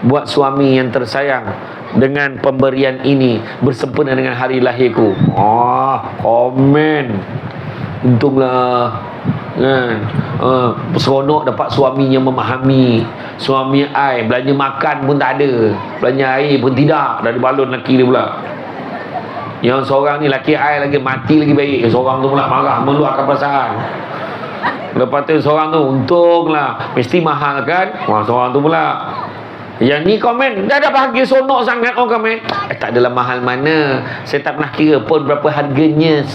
buat suami yang tersayang dengan pemberian ini bersempena dengan hari lahirku. Komen. Untunglah kan, seronok dapat suami yang memahami. Suami ai belanja makan pun tak ada, belanja air pun tidak, dah dibalon laki dia pula. Yang seorang ni laki ai lagi mati lagi baik, seorang tu pula marah meluahkan perasaan. Lepas tu seorang tu untunglah, mesti mahal kan. Seorang tu pula yang ni komen, dah bahagia sonok sangat orang komen. Tak adalah mahal mana, saya tak pernah kira pun berapa harganya.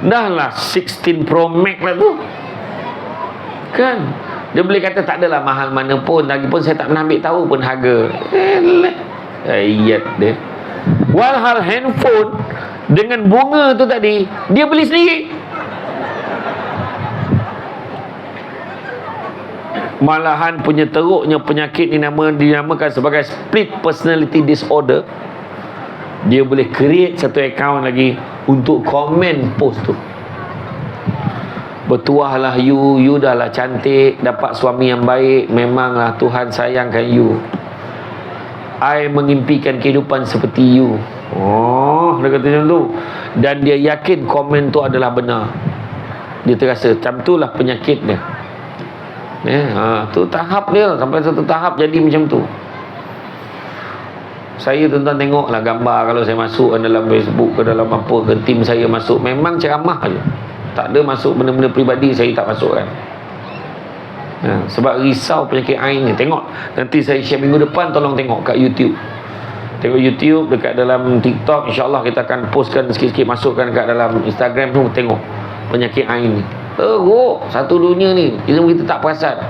Dah lah 16 Pro Max lah tu kan. Dia boleh kata tak adalah mahal mana pun, lagipun saya tak pernah ambil tahu pun harga. Ayat dia. Walhal handphone dengan bunga tu tadi dia beli sendiri. Malahan punya teruknya penyakit ni dinamakan sebagai split personality disorder. Dia boleh create satu account lagi untuk komen post tu. Bertuahlah you dah lah cantik, dapat suami yang baik, memanglah Tuhan sayangkan you. I mengimpikan kehidupan seperti you. Dia kata macam tu. Dan dia yakin komen tu adalah benar. Dia terasa macam tu lah penyakit dia. Tu tahap dia. Sampai satu tahap jadi macam tu. Saya tuan-tuan tengoklah gambar kalau saya masuk dalam Facebook ke dalam apa ke, tim saya masuk, memang ceramah je. Tak ada masuk benda-benda peribadi, saya tak masukkan. Sebab risau penyakit ain ni. Tengok, nanti saya share minggu depan, tolong tengok kat YouTube. Tengok YouTube, dekat dalam TikTok, insyaAllah kita akan postkan sikit-sikit, masukkan kat dalam Instagram tu. Tengok penyakit ain ni. Teruk satu dunia ni, kita tak perasan.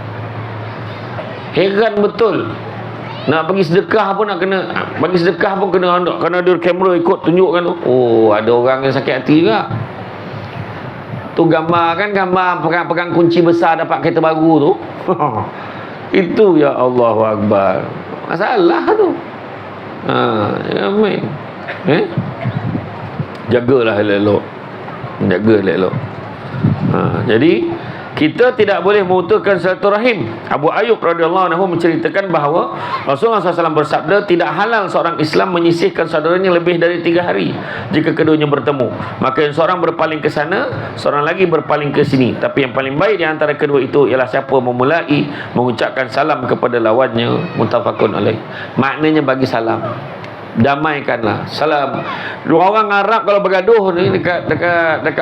Heran betul. Nak pergi sedekah pun nak kena, bagi sedekah pun kena ada kamera ikut tunjukkan tu. Ada orang yang sakit hati juga. Tu gambar kan, gambar pegang kunci besar dapat kereta baru tu. Itu ya Allahu Akbar. Masalah tu. Jangan main. Jagalah elok-elok. Jaga elok-elok. Jadi kita tidak boleh memutuskan silaturahim. Abu Ayyub radhiyallahu anhu menceritakan bahawa Rasulullah SAW bersabda, tidak halal seorang Islam menyisihkan saudaranya lebih dari 3 hari jika keduanya bertemu. Maka yang seorang berpaling ke sana, seorang lagi berpaling ke sini. Tapi yang paling baik di antara kedua itu ialah siapa memulai mengucapkan salam kepada lawannya. Muttafaqun alaih. Maknanya bagi salam, damaikanlah. Salam. Dua orang Arab kalau bergaduh ni dekat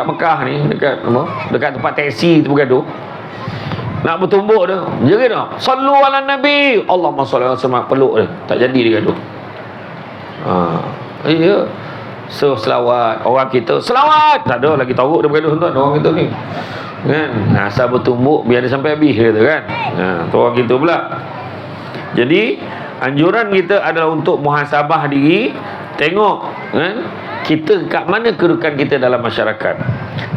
Mekah ni, dekat tempat taksi tu bergaduh, nak bertumbuk dia, jerit dah, sallu ala nabi, Allahumma salli ala sayyidina, peluk dia, tak jadi dia gaduh. So selawat. Orang kita selawat, tak ada lagi teruk dia bergaduh tuan, orang kita ni kan. Asal bertumbuk biar dia sampai habis kata kan. Tu orang kita pula. Jadi anjuran kita adalah untuk muhasabah diri. Tengok kan, kita kat mana kedudukan kita dalam masyarakat.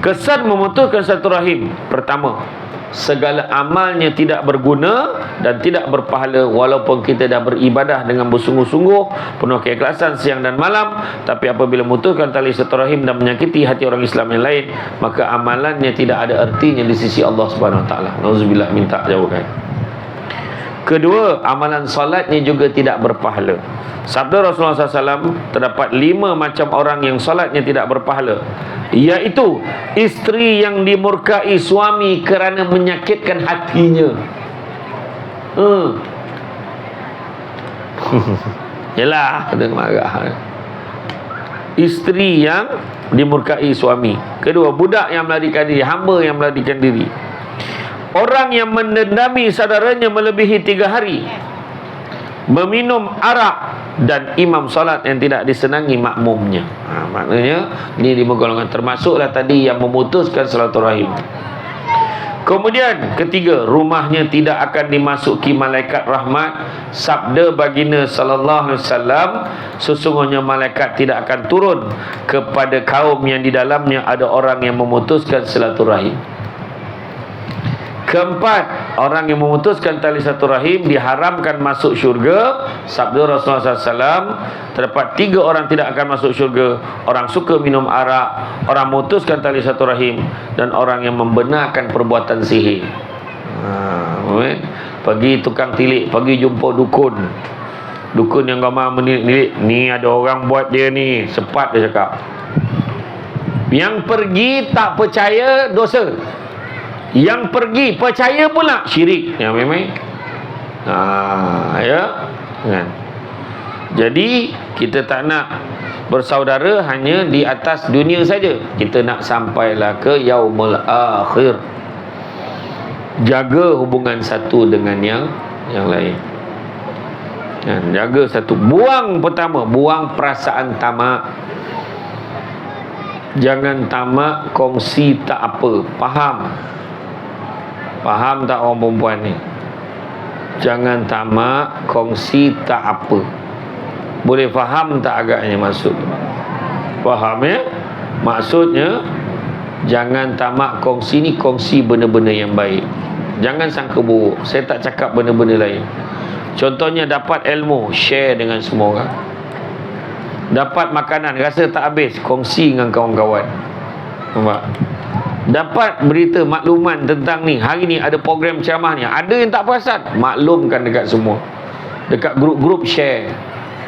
Kesan memutuskan silaturahim. Pertama, segala amalnya tidak berguna dan tidak berpahala walaupun kita dah beribadah dengan bersungguh-sungguh, penuh keikhlasan siang dan malam. Tapi apabila memutuskan tali silaturahim dan menyakiti hati orang Islam yang lain, maka amalannya tidak ada artinya di sisi Allah Subhanahu Wa Taala. Nauzubillah, minta jauhkan. Kedua, amalan solatnya juga tidak berpahala. Sabda Rasulullah SAW, terdapat 5 macam orang yang solatnya tidak berpahala, iaitu isteri yang dimurkai suami kerana menyakitkan hatinya. Yalah, kena marah. Isteri yang dimurkai suami. Kedua, budak yang melarikan diri, hamba yang melarikan diri. Orang yang mendendami saudaranya melebihi 3 hari, meminum arak, dan imam solat yang tidak disenangi makmumnya. Maknanya ini di golongan termasuklah tadi yang memutuskan silaturahim. Kemudian ketiga, rumahnya tidak akan dimasuki malaikat rahmat. Sabda baginda sallallahu alaihi wasallam, sesungguhnya malaikat tidak akan turun kepada kaum yang di dalamnya ada orang yang memutuskan silaturahim. Keempat, orang yang memutuskan tali silaturahim diharamkan masuk syurga. Sabda Rasulullah SAW, terdapat 3 orang tidak akan masuk syurga: orang suka minum arak, orang memutuskan tali silaturahim, dan orang yang membenarkan perbuatan sihir. Pergi tukang tilik, pergi jumpa dukun. Dukun yang gambar menilik, ni ada orang buat dia ni, sepat dia cakap. Yang pergi tak percaya, dosa. Yang pergi percaya pula, syirik. Ya memang. Ya. Kan? Jadi kita tak nak bersaudara hanya di atas dunia saja. Kita nak sampailah ke yaumul akhir. Jaga hubungan satu dengan yang lain. Kan? Jaga satu. Buang pertama, buang perasaan tamak. Jangan tamak kongsi tak apa. Faham tak orang perempuan ni? Jangan tamak kongsi tak apa. Boleh faham tak agaknya maksud? Faham ya? Maksudnya jangan tamak kongsi ni, kongsi benda-benda yang baik. Jangan sangka buruk. Saya tak cakap benda-benda lain. Contohnya dapat ilmu, share dengan semua orang. Dapat makanan, rasa tak habis, kongsi dengan kawan-kawan. Nampak? Dapat berita makluman tentang ni, hari ni ada program ceramah ni, ada yang tak perasan, maklumkan dekat semua, dekat grup-grup share.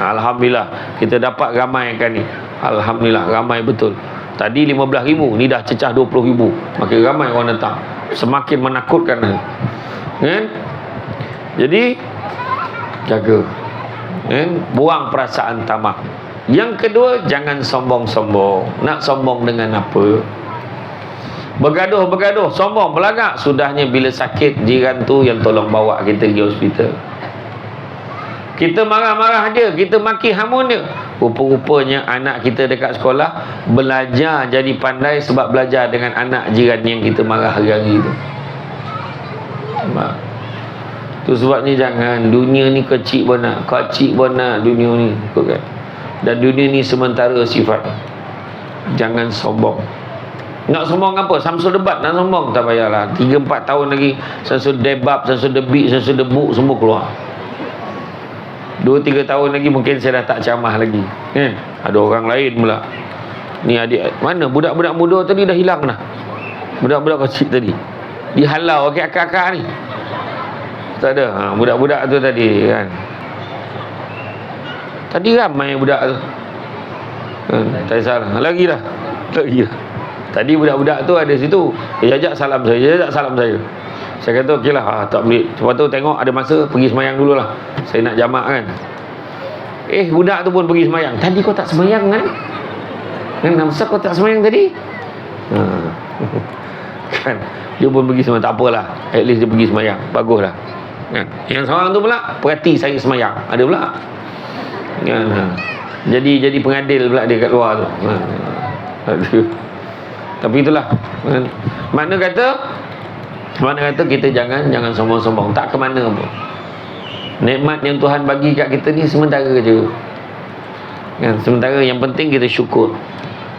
Alhamdulillah kita dapat ramai kan ni. Alhamdulillah ramai betul. Tadi 15,000, ni dah cecah 20,000. Makin ramai orang datang, semakin menakutkan kan? Jadi jaga kan? Buang perasaan tamak. Yang kedua, jangan sombong-sombong. Nak sombong dengan apa? Bergaduh, sombong, belagak. Sudahnya bila sakit, jiran tu yang tolong bawa kita pergi hospital. Kita marah-marah dia, kita maki hamun dia. Rupa-rupanya anak kita dekat sekolah belajar jadi pandai sebab belajar dengan anak jiran yang kita marah hari-hari tu. Tu sebabnya jangan, dunia ni kecil benar dunia ni. Dan dunia ni sementara sifat. Jangan sombong. Nak sombong apa? Samsul debat nak sombong, tak payahlah. 3-4 tahun lagi Samsul debab, Samsul debik, Samsul debuk semua keluar. 2-3 tahun lagi mungkin saya dah tak ceramah lagi kan? Ada orang lain pula. Ni adik, mana budak-budak muda tadi dah hilang dah. Budak-budak kecil tadi dihalau okey akak-akak ni. Tak ada. Budak-budak tu tadi kan. Tadi ramai budak tu kan? Tak salah. Lagi dah. Tadi budak-budak tu ada situ. Jajak salam saya. Saya kata okeylah, tak boleh. Lepas tu tengok ada masa pergi semayang dululah. Saya nak jamak kan. Budak tu pun pergi semayang. Tadi kau tak semayang kan? Kenapa kau tak semayang tadi? Kan. Dia pun pergi semayang. Tak apalah. At least dia pergi semayang. Baguslah. Kan. Yang seorang tu pula perhati saya semayang. Ada pula. Kan. Jadi pengadil pula dia kat luar tu. Tapi itulah Mana kata kita jangan sombong-sombong. Tak ke mana pun. Nikmat yang Tuhan bagi kat kita ni sementara je kan? Sementara, yang penting kita syukur.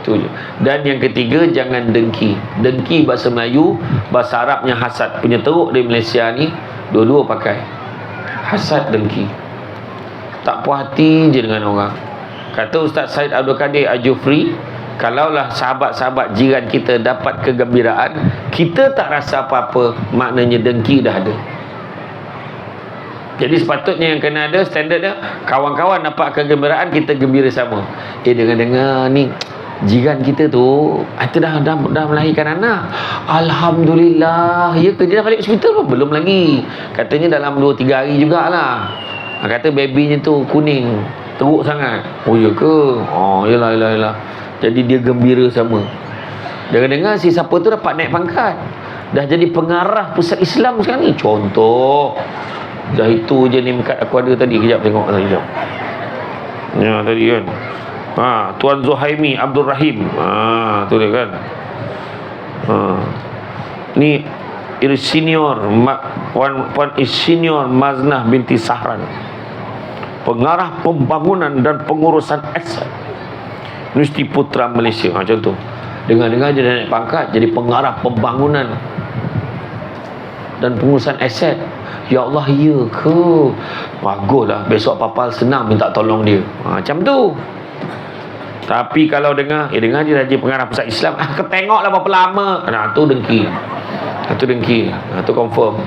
Itu je. Dan yang ketiga, jangan dengki. Dengki bahasa Melayu, bahasa Arabnya hasad. Punya teruk di Malaysia ni dua-dua pakai. Hasad, dengki. Tak puas hati je dengan orang. Kata Ustaz Said Abdul Kadir Al-Jufri, kalaulah sahabat-sahabat jiran kita dapat kegembiraan, kita tak rasa apa-apa, maknanya dengki dah ada. Jadi sepatutnya yang kena ada standard dia, kawan-kawan dapat kegembiraan, kita gembira sama. Dengar-dengar ni jiran kita tu itu dah melahirkan anak. Alhamdulillah. Ya ke, dia dah balik hospital pun? Belum lagi. Katanya dalam 2-3 hari jugalah. Kata babynya tu kuning, teruk sangat. Oh ya ke? Oh yalah. Jadi dia gembira sama. Dengar-dengar si siapa tu dapat naik pangkat. dah jadi pengarah pusat Islam sekarang ni. Contoh, dah itu je name card aku ada tadi. Kejap tengok tadi, kejap. Ya tadi kan, Tuan Zuhaimi Abdul Rahim, tu dia kan. Ni Insinyur Puan Insinyur Maznah binti Sahran, pengarah pembangunan dan pengurusan aset Universiti Putra Malaysia. Macam tu. Dengar-dengar je dah naik pangkat jadi pengarah pembangunan dan pengurusan aset. Ya Allah, ya ke? Baguslah, besok papal senang minta tolong dia. Macam tu. Tapi kalau dengar je dah jadi pengarah pusat Islam, ketengoklah berapa lama. Tu dengki. Tu dengki. Tu confirm.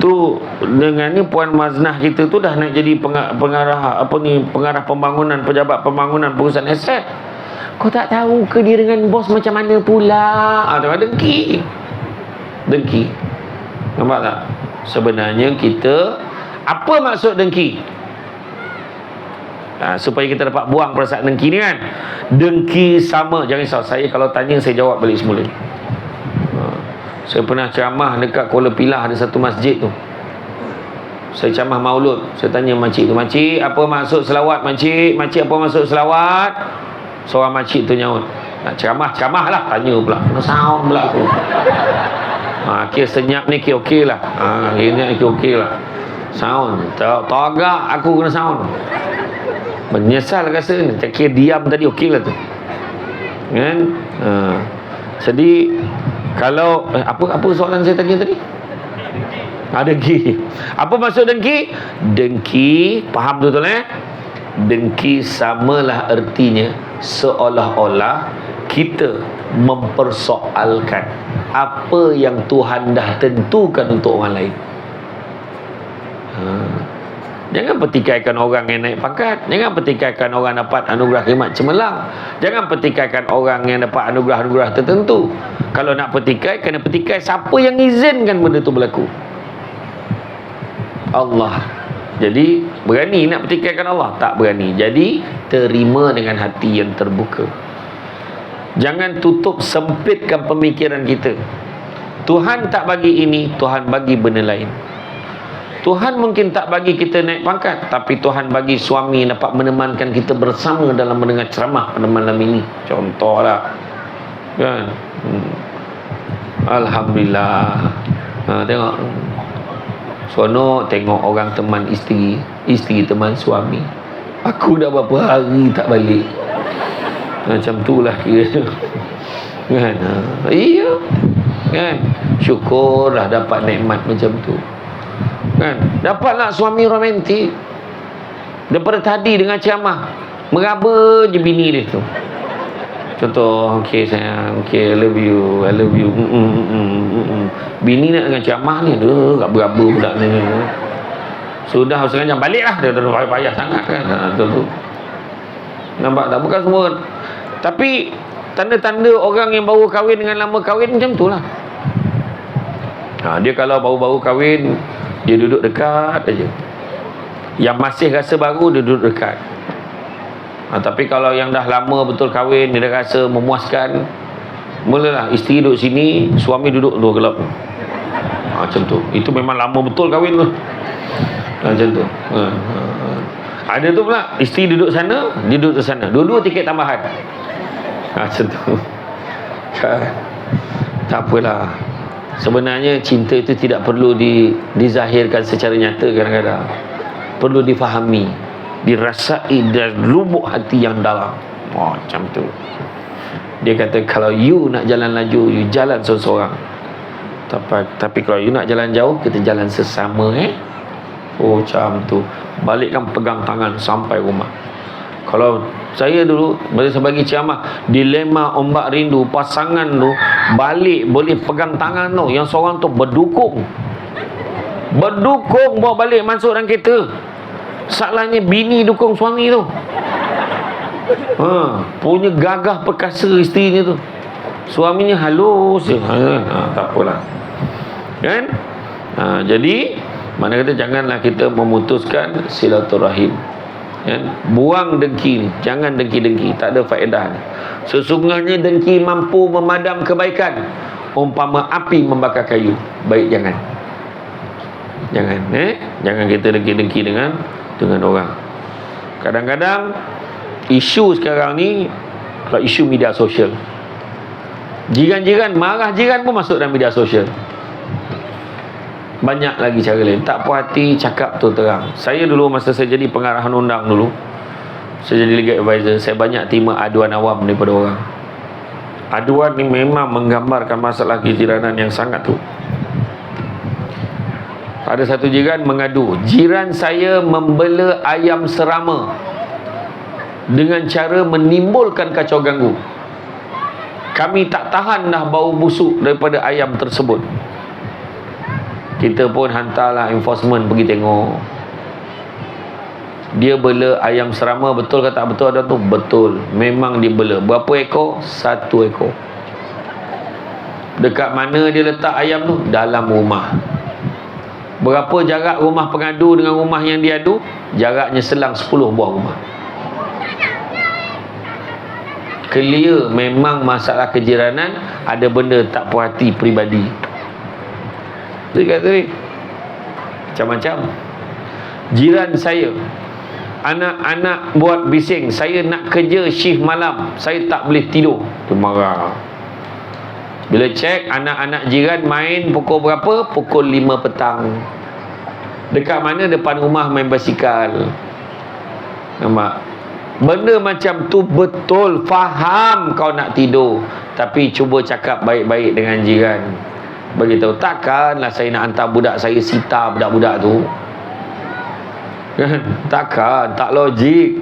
Tu dengan ni Puan Maznah kita tu dah nak jadi pengarah pengarah pembangunan, pejabat pembangunan pengurusan aset. Kau tak tahu ke dia dengan bos macam mana pula? Dengki. Nampak tak? Sebenarnya kita, apa maksud dengki? Supaya kita dapat buang perasaan dengki ni kan. Dengki sama, jangan risau, saya kalau tanya saya jawab balik semula. Saya pernah ceramah dekat Kuala Pilah, ada satu masjid tu. Saya ceramah maulud. Saya tanya makcik tu, "Makcik, apa maksud selawat makcik? Makcik, apa maksud selawat?" Seorang makcik tu nyaut, "Nak ceramah lah." Tanya pula, kena sound pula aku. Kira senyap ni kira okey lah. Kira okey lah. Sound. Tagak aku kena sound. Menyesal rasa ni. Kira diam tadi okey lah tu. Kan? Jadi kalau apa soalan saya tanya tadi? Dengki. Apa maksud dengki? Dengki, faham betul Dengki samalah artinya seolah-olah kita mempersoalkan apa yang Tuhan dah tentukan untuk orang lain. Jangan pertikaikan orang yang naik pangkat. Jangan pertikaikan orang dapat anugerah khidmat cemerlang. Jangan pertikaikan orang yang dapat anugerah-anugerah tertentu. Kalau nak pertikai, kena pertikai siapa yang izinkan benda tu berlaku. Allah. Jadi berani nak pertikaikan Allah? Tak berani. Jadi terima dengan hati yang terbuka. Jangan tutup sempitkan pemikiran kita. Tuhan tak bagi ini, Tuhan bagi benda lain. Tuhan mungkin tak bagi kita naik pangkat, tapi Tuhan bagi suami dapat menemankan kita bersama dalam mendengar ceramah pada malam ini. Contohlah kan. Alhamdulillah. Tengok seronok tengok orang teman isteri, isteri teman suami. Aku dah berapa hari tak balik. Macam tu lah kira kan. Iya kan, syukurlah dapat nikmat macam tu kan. Dapatlah suami romantik. Daripada tadi dengan ceramah meraba je bini dia tu. Contoh, "Okey sayang, okey, I love you, I love you." Bini nak dengan ceramah ni dia tak beraba budak ni. Sudah setengah jam baliklah dia, payah sangat kan. Tu nampak tak? Bukan semua. Tapi tanda-tanda orang yang baru kahwin dengan lama kahwin macam tu lah. Dia kalau baru-baru kahwin, dia duduk dekat aja. Yang masih rasa baru, dia duduk dekat. Tapi kalau yang dah lama betul kahwin, dia dah rasa memuaskan, mulalah isteri duduk sini, suami duduk luar gelap. Macam tu. Itu memang lama betul kahwin tu. Macam tu. Ada tu pula, isteri duduk sana, dia duduk sana. Dua-dua tiket tambahan. Macam tu. Tak apalah. Sebenarnya cinta itu tidak perlu dizahirkan secara nyata kadang-kadang. Perlu difahami, dirasai dari lubuk hati yang dalam. Macam tu. Dia kata kalau you nak jalan laju, you jalan seorang-seorang. Tapi kalau you nak jalan jauh, kita jalan sesama. Macam tu. Balikkan pegang tangan sampai rumah. Kalau saya dulu, saya bagi ceramah, dilema ombak rindu, pasangan tu balik boleh pegang tangan tu, yang seorang tu berdukung bawa balik masuk dalam kereta. Salahnya bini dukung suami tu. Punya gagah perkasa isterinya tu, suaminya halus je. Tak apalah kan. Jadi mana kata janganlah kita memutuskan silaturahim kan? Buang dengki ni. Jangan dengki-dengki, tak ada faedah. Sesungguhnya dengki mampu memadam kebaikan. umpama api membakar kayu. Baik jangan. Jangan kita dengki-dengki dengan orang. Kadang-kadang isu sekarang ni kalau isu media sosial. Jiran-jiran marah, jiran pun masuk dalam media sosial. Banyak lagi cara lain. Tak puas hati, cakap tu terang. Saya dulu masa saya jadi pengarahan undang dulu, saya jadi legal advisor, saya banyak terima aduan awam daripada orang. Aduan ni memang menggambarkan masalah kejiranan yang sangat tu. Ada satu jiran mengadu, jiran saya membela ayam serama dengan cara menimbulkan kacau ganggu. Kami tak tahan dah bau busuk daripada ayam tersebut. Kita pun hantarlah enforcement pergi tengok. Dia bela ayam serama, betul ke tak betul ada tu? Betul. Memang dia bela. Berapa ekor? 1 ekor. Dekat mana dia letak ayam tu? Dalam rumah. Berapa jarak rumah pengadu dengan rumah yang diadu? Jaraknya selang 10 buah rumah. Clear memang masalah kejiranan, ada benda tak puas hati peribadi. Dia kata ni macam-macam. Jiran saya, anak-anak buat bising, saya nak kerja shift malam, saya tak boleh tidur. Dia marah. Bila cek, anak-anak jiran main pukul berapa? Pukul 5 petang. Dekat mana? Depan rumah main basikal. Nampak? Benda macam tu betul. Faham kau nak tidur, tapi cuba cakap baik-baik dengan jiran. Beritahu, takkanlah saya nak hantar budak saya sita budak-budak tu. Takkan, tak logik.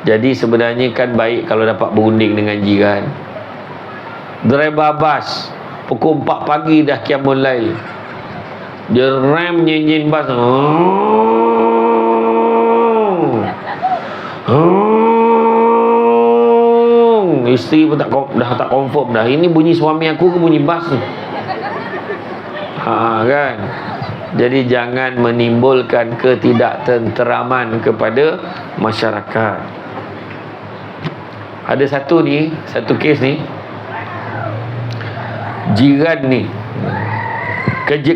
Jadi sebenarnya kan baik kalau dapat berunding dengan jiran. Driver bas pukul 4 pagi dah qiyamul lail, dia rem nyenyin bas. Isteri pun dah tak confirm dah, ini bunyi suami aku ke bunyi bas ni. Kan. Jadi jangan menimbulkan ketidaktenteraman kepada masyarakat. Ada satu kes ni, jiran ni,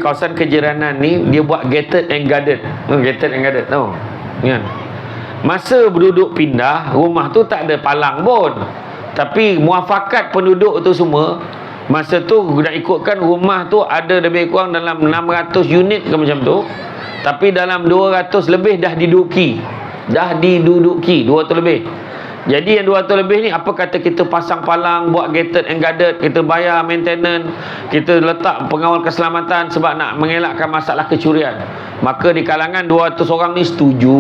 kawasan kejiranan ni, dia buat gated and guarded. Gated and guarded tahu kan? Masa penduduk pindah, rumah tu tak ada palang pun, tapi muafakat penduduk tu semua masa tu nak ikutkan rumah tu ada lebih kurang dalam 600 unit ke macam tu, tapi dalam 200 lebih dah diduduki 200 lebih. Jadi yang 200 lebih ni, apa kata kita pasang palang, buat gated and guarded, kita bayar maintenance, kita letak pengawal keselamatan sebab nak mengelakkan masalah kecurian. Maka di kalangan 200 orang ni setuju.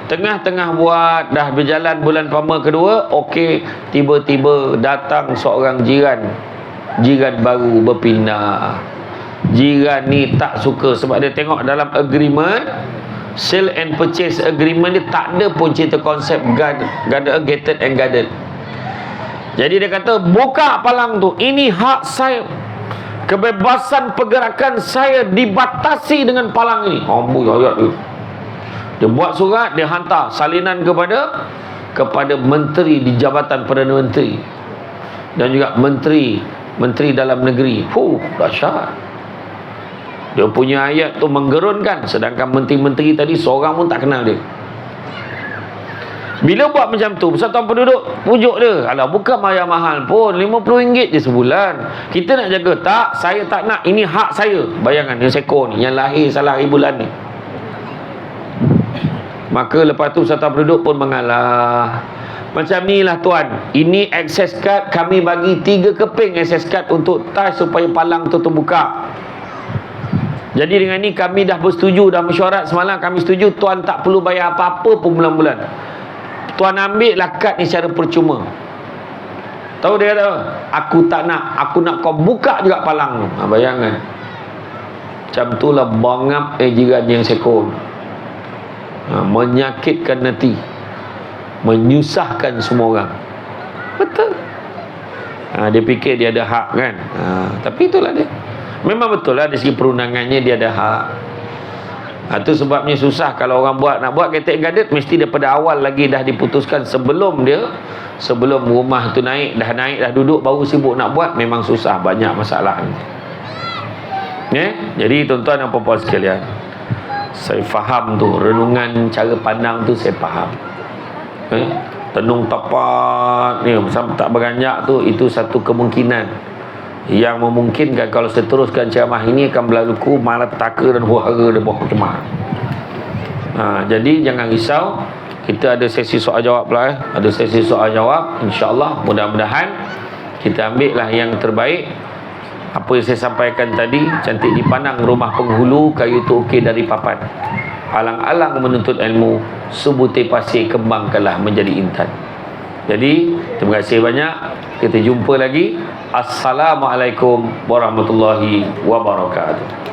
Tengah-tengah buat, dah berjalan bulan pertama kedua, okey, tiba-tiba datang seorang jiran baru berpindah. Jiran ni tak suka sebab dia tengok dalam agreement, sale and purchase agreement dia tak ada pun cerita konsep gated and guarded. Jadi dia kata, buka palang tu, ini hak saya, kebebasan pergerakan saya dibatasi dengan palang ini. Amboi ayat dia. Dia buat surat, dia hantar salinan kepada menteri di Jabatan Perdana Menteri dan juga menteri dalam negeri. Dahsyat. Dia punya ayat tu menggerunkan, sedangkan menteri-menteri tadi seorang pun tak kenal dia. Bila buat macam tu, Persatuan Penduduk pujuk dia, alah bukan bayar mahal pun, RM50 je sebulan, kita nak jaga. Tak, saya tak nak, ini hak saya. Bayangkan yang seko ni, yang lahir salah hari bulan ni. Maka lepas tu Persatuan Penduduk pun mengalah. Macam ni lah tuan, ini access card, kami bagi 3 keping access card untuk touch supaya palang tu terbuka. Jadi dengan ni kami dah bersetuju, dah mesyuarat semalam, kami setuju, tuan tak perlu bayar apa-apa pun bulan-bulan. Tuan ambil lah kad ni secara percuma. Tahu dia kata, aku tak nak, aku nak kau buka juga palang tu. Bayangkan. Macam tu lah bangap jiran yang seko. Menyakitkan hati, menyusahkan semua orang. Betul. Dia fikir dia ada hak kan. Tapi itulah dia. Memang betul lah dari segi perundangannya dia ada hak. Itu sebabnya susah kalau orang nak buat kereta gadget, mesti daripada awal lagi dah diputuskan sebelum rumah tu naik dah duduk baru sibuk nak buat, memang susah, banyak masalah. Jadi tuan-tuan dan puan-puan sekalian, saya faham tu renungan cara pandang tu, saya faham. Tenung tepat ni tak beranjak tu, itu satu kemungkinan yang memungkinkan kalau seteruskan ceramah ini akan berlaku malapetaka dan huru-hara dan buah kemah. Jadi jangan risau, kita ada sesi soal jawab pula. Ada sesi soal jawab, insya-Allah. Mudah-mudahan kita ambil lah yang terbaik. Apa yang saya sampaikan tadi, cantik dipandang rumah penghulu, kayu tu okey dari papan. Alang-alang menuntut ilmu, sebutir pasir kembangkanlah menjadi intan. Jadi terima kasih banyak. Kita jumpa lagi. Assalamualaikum warahmatullahi wabarakatuh.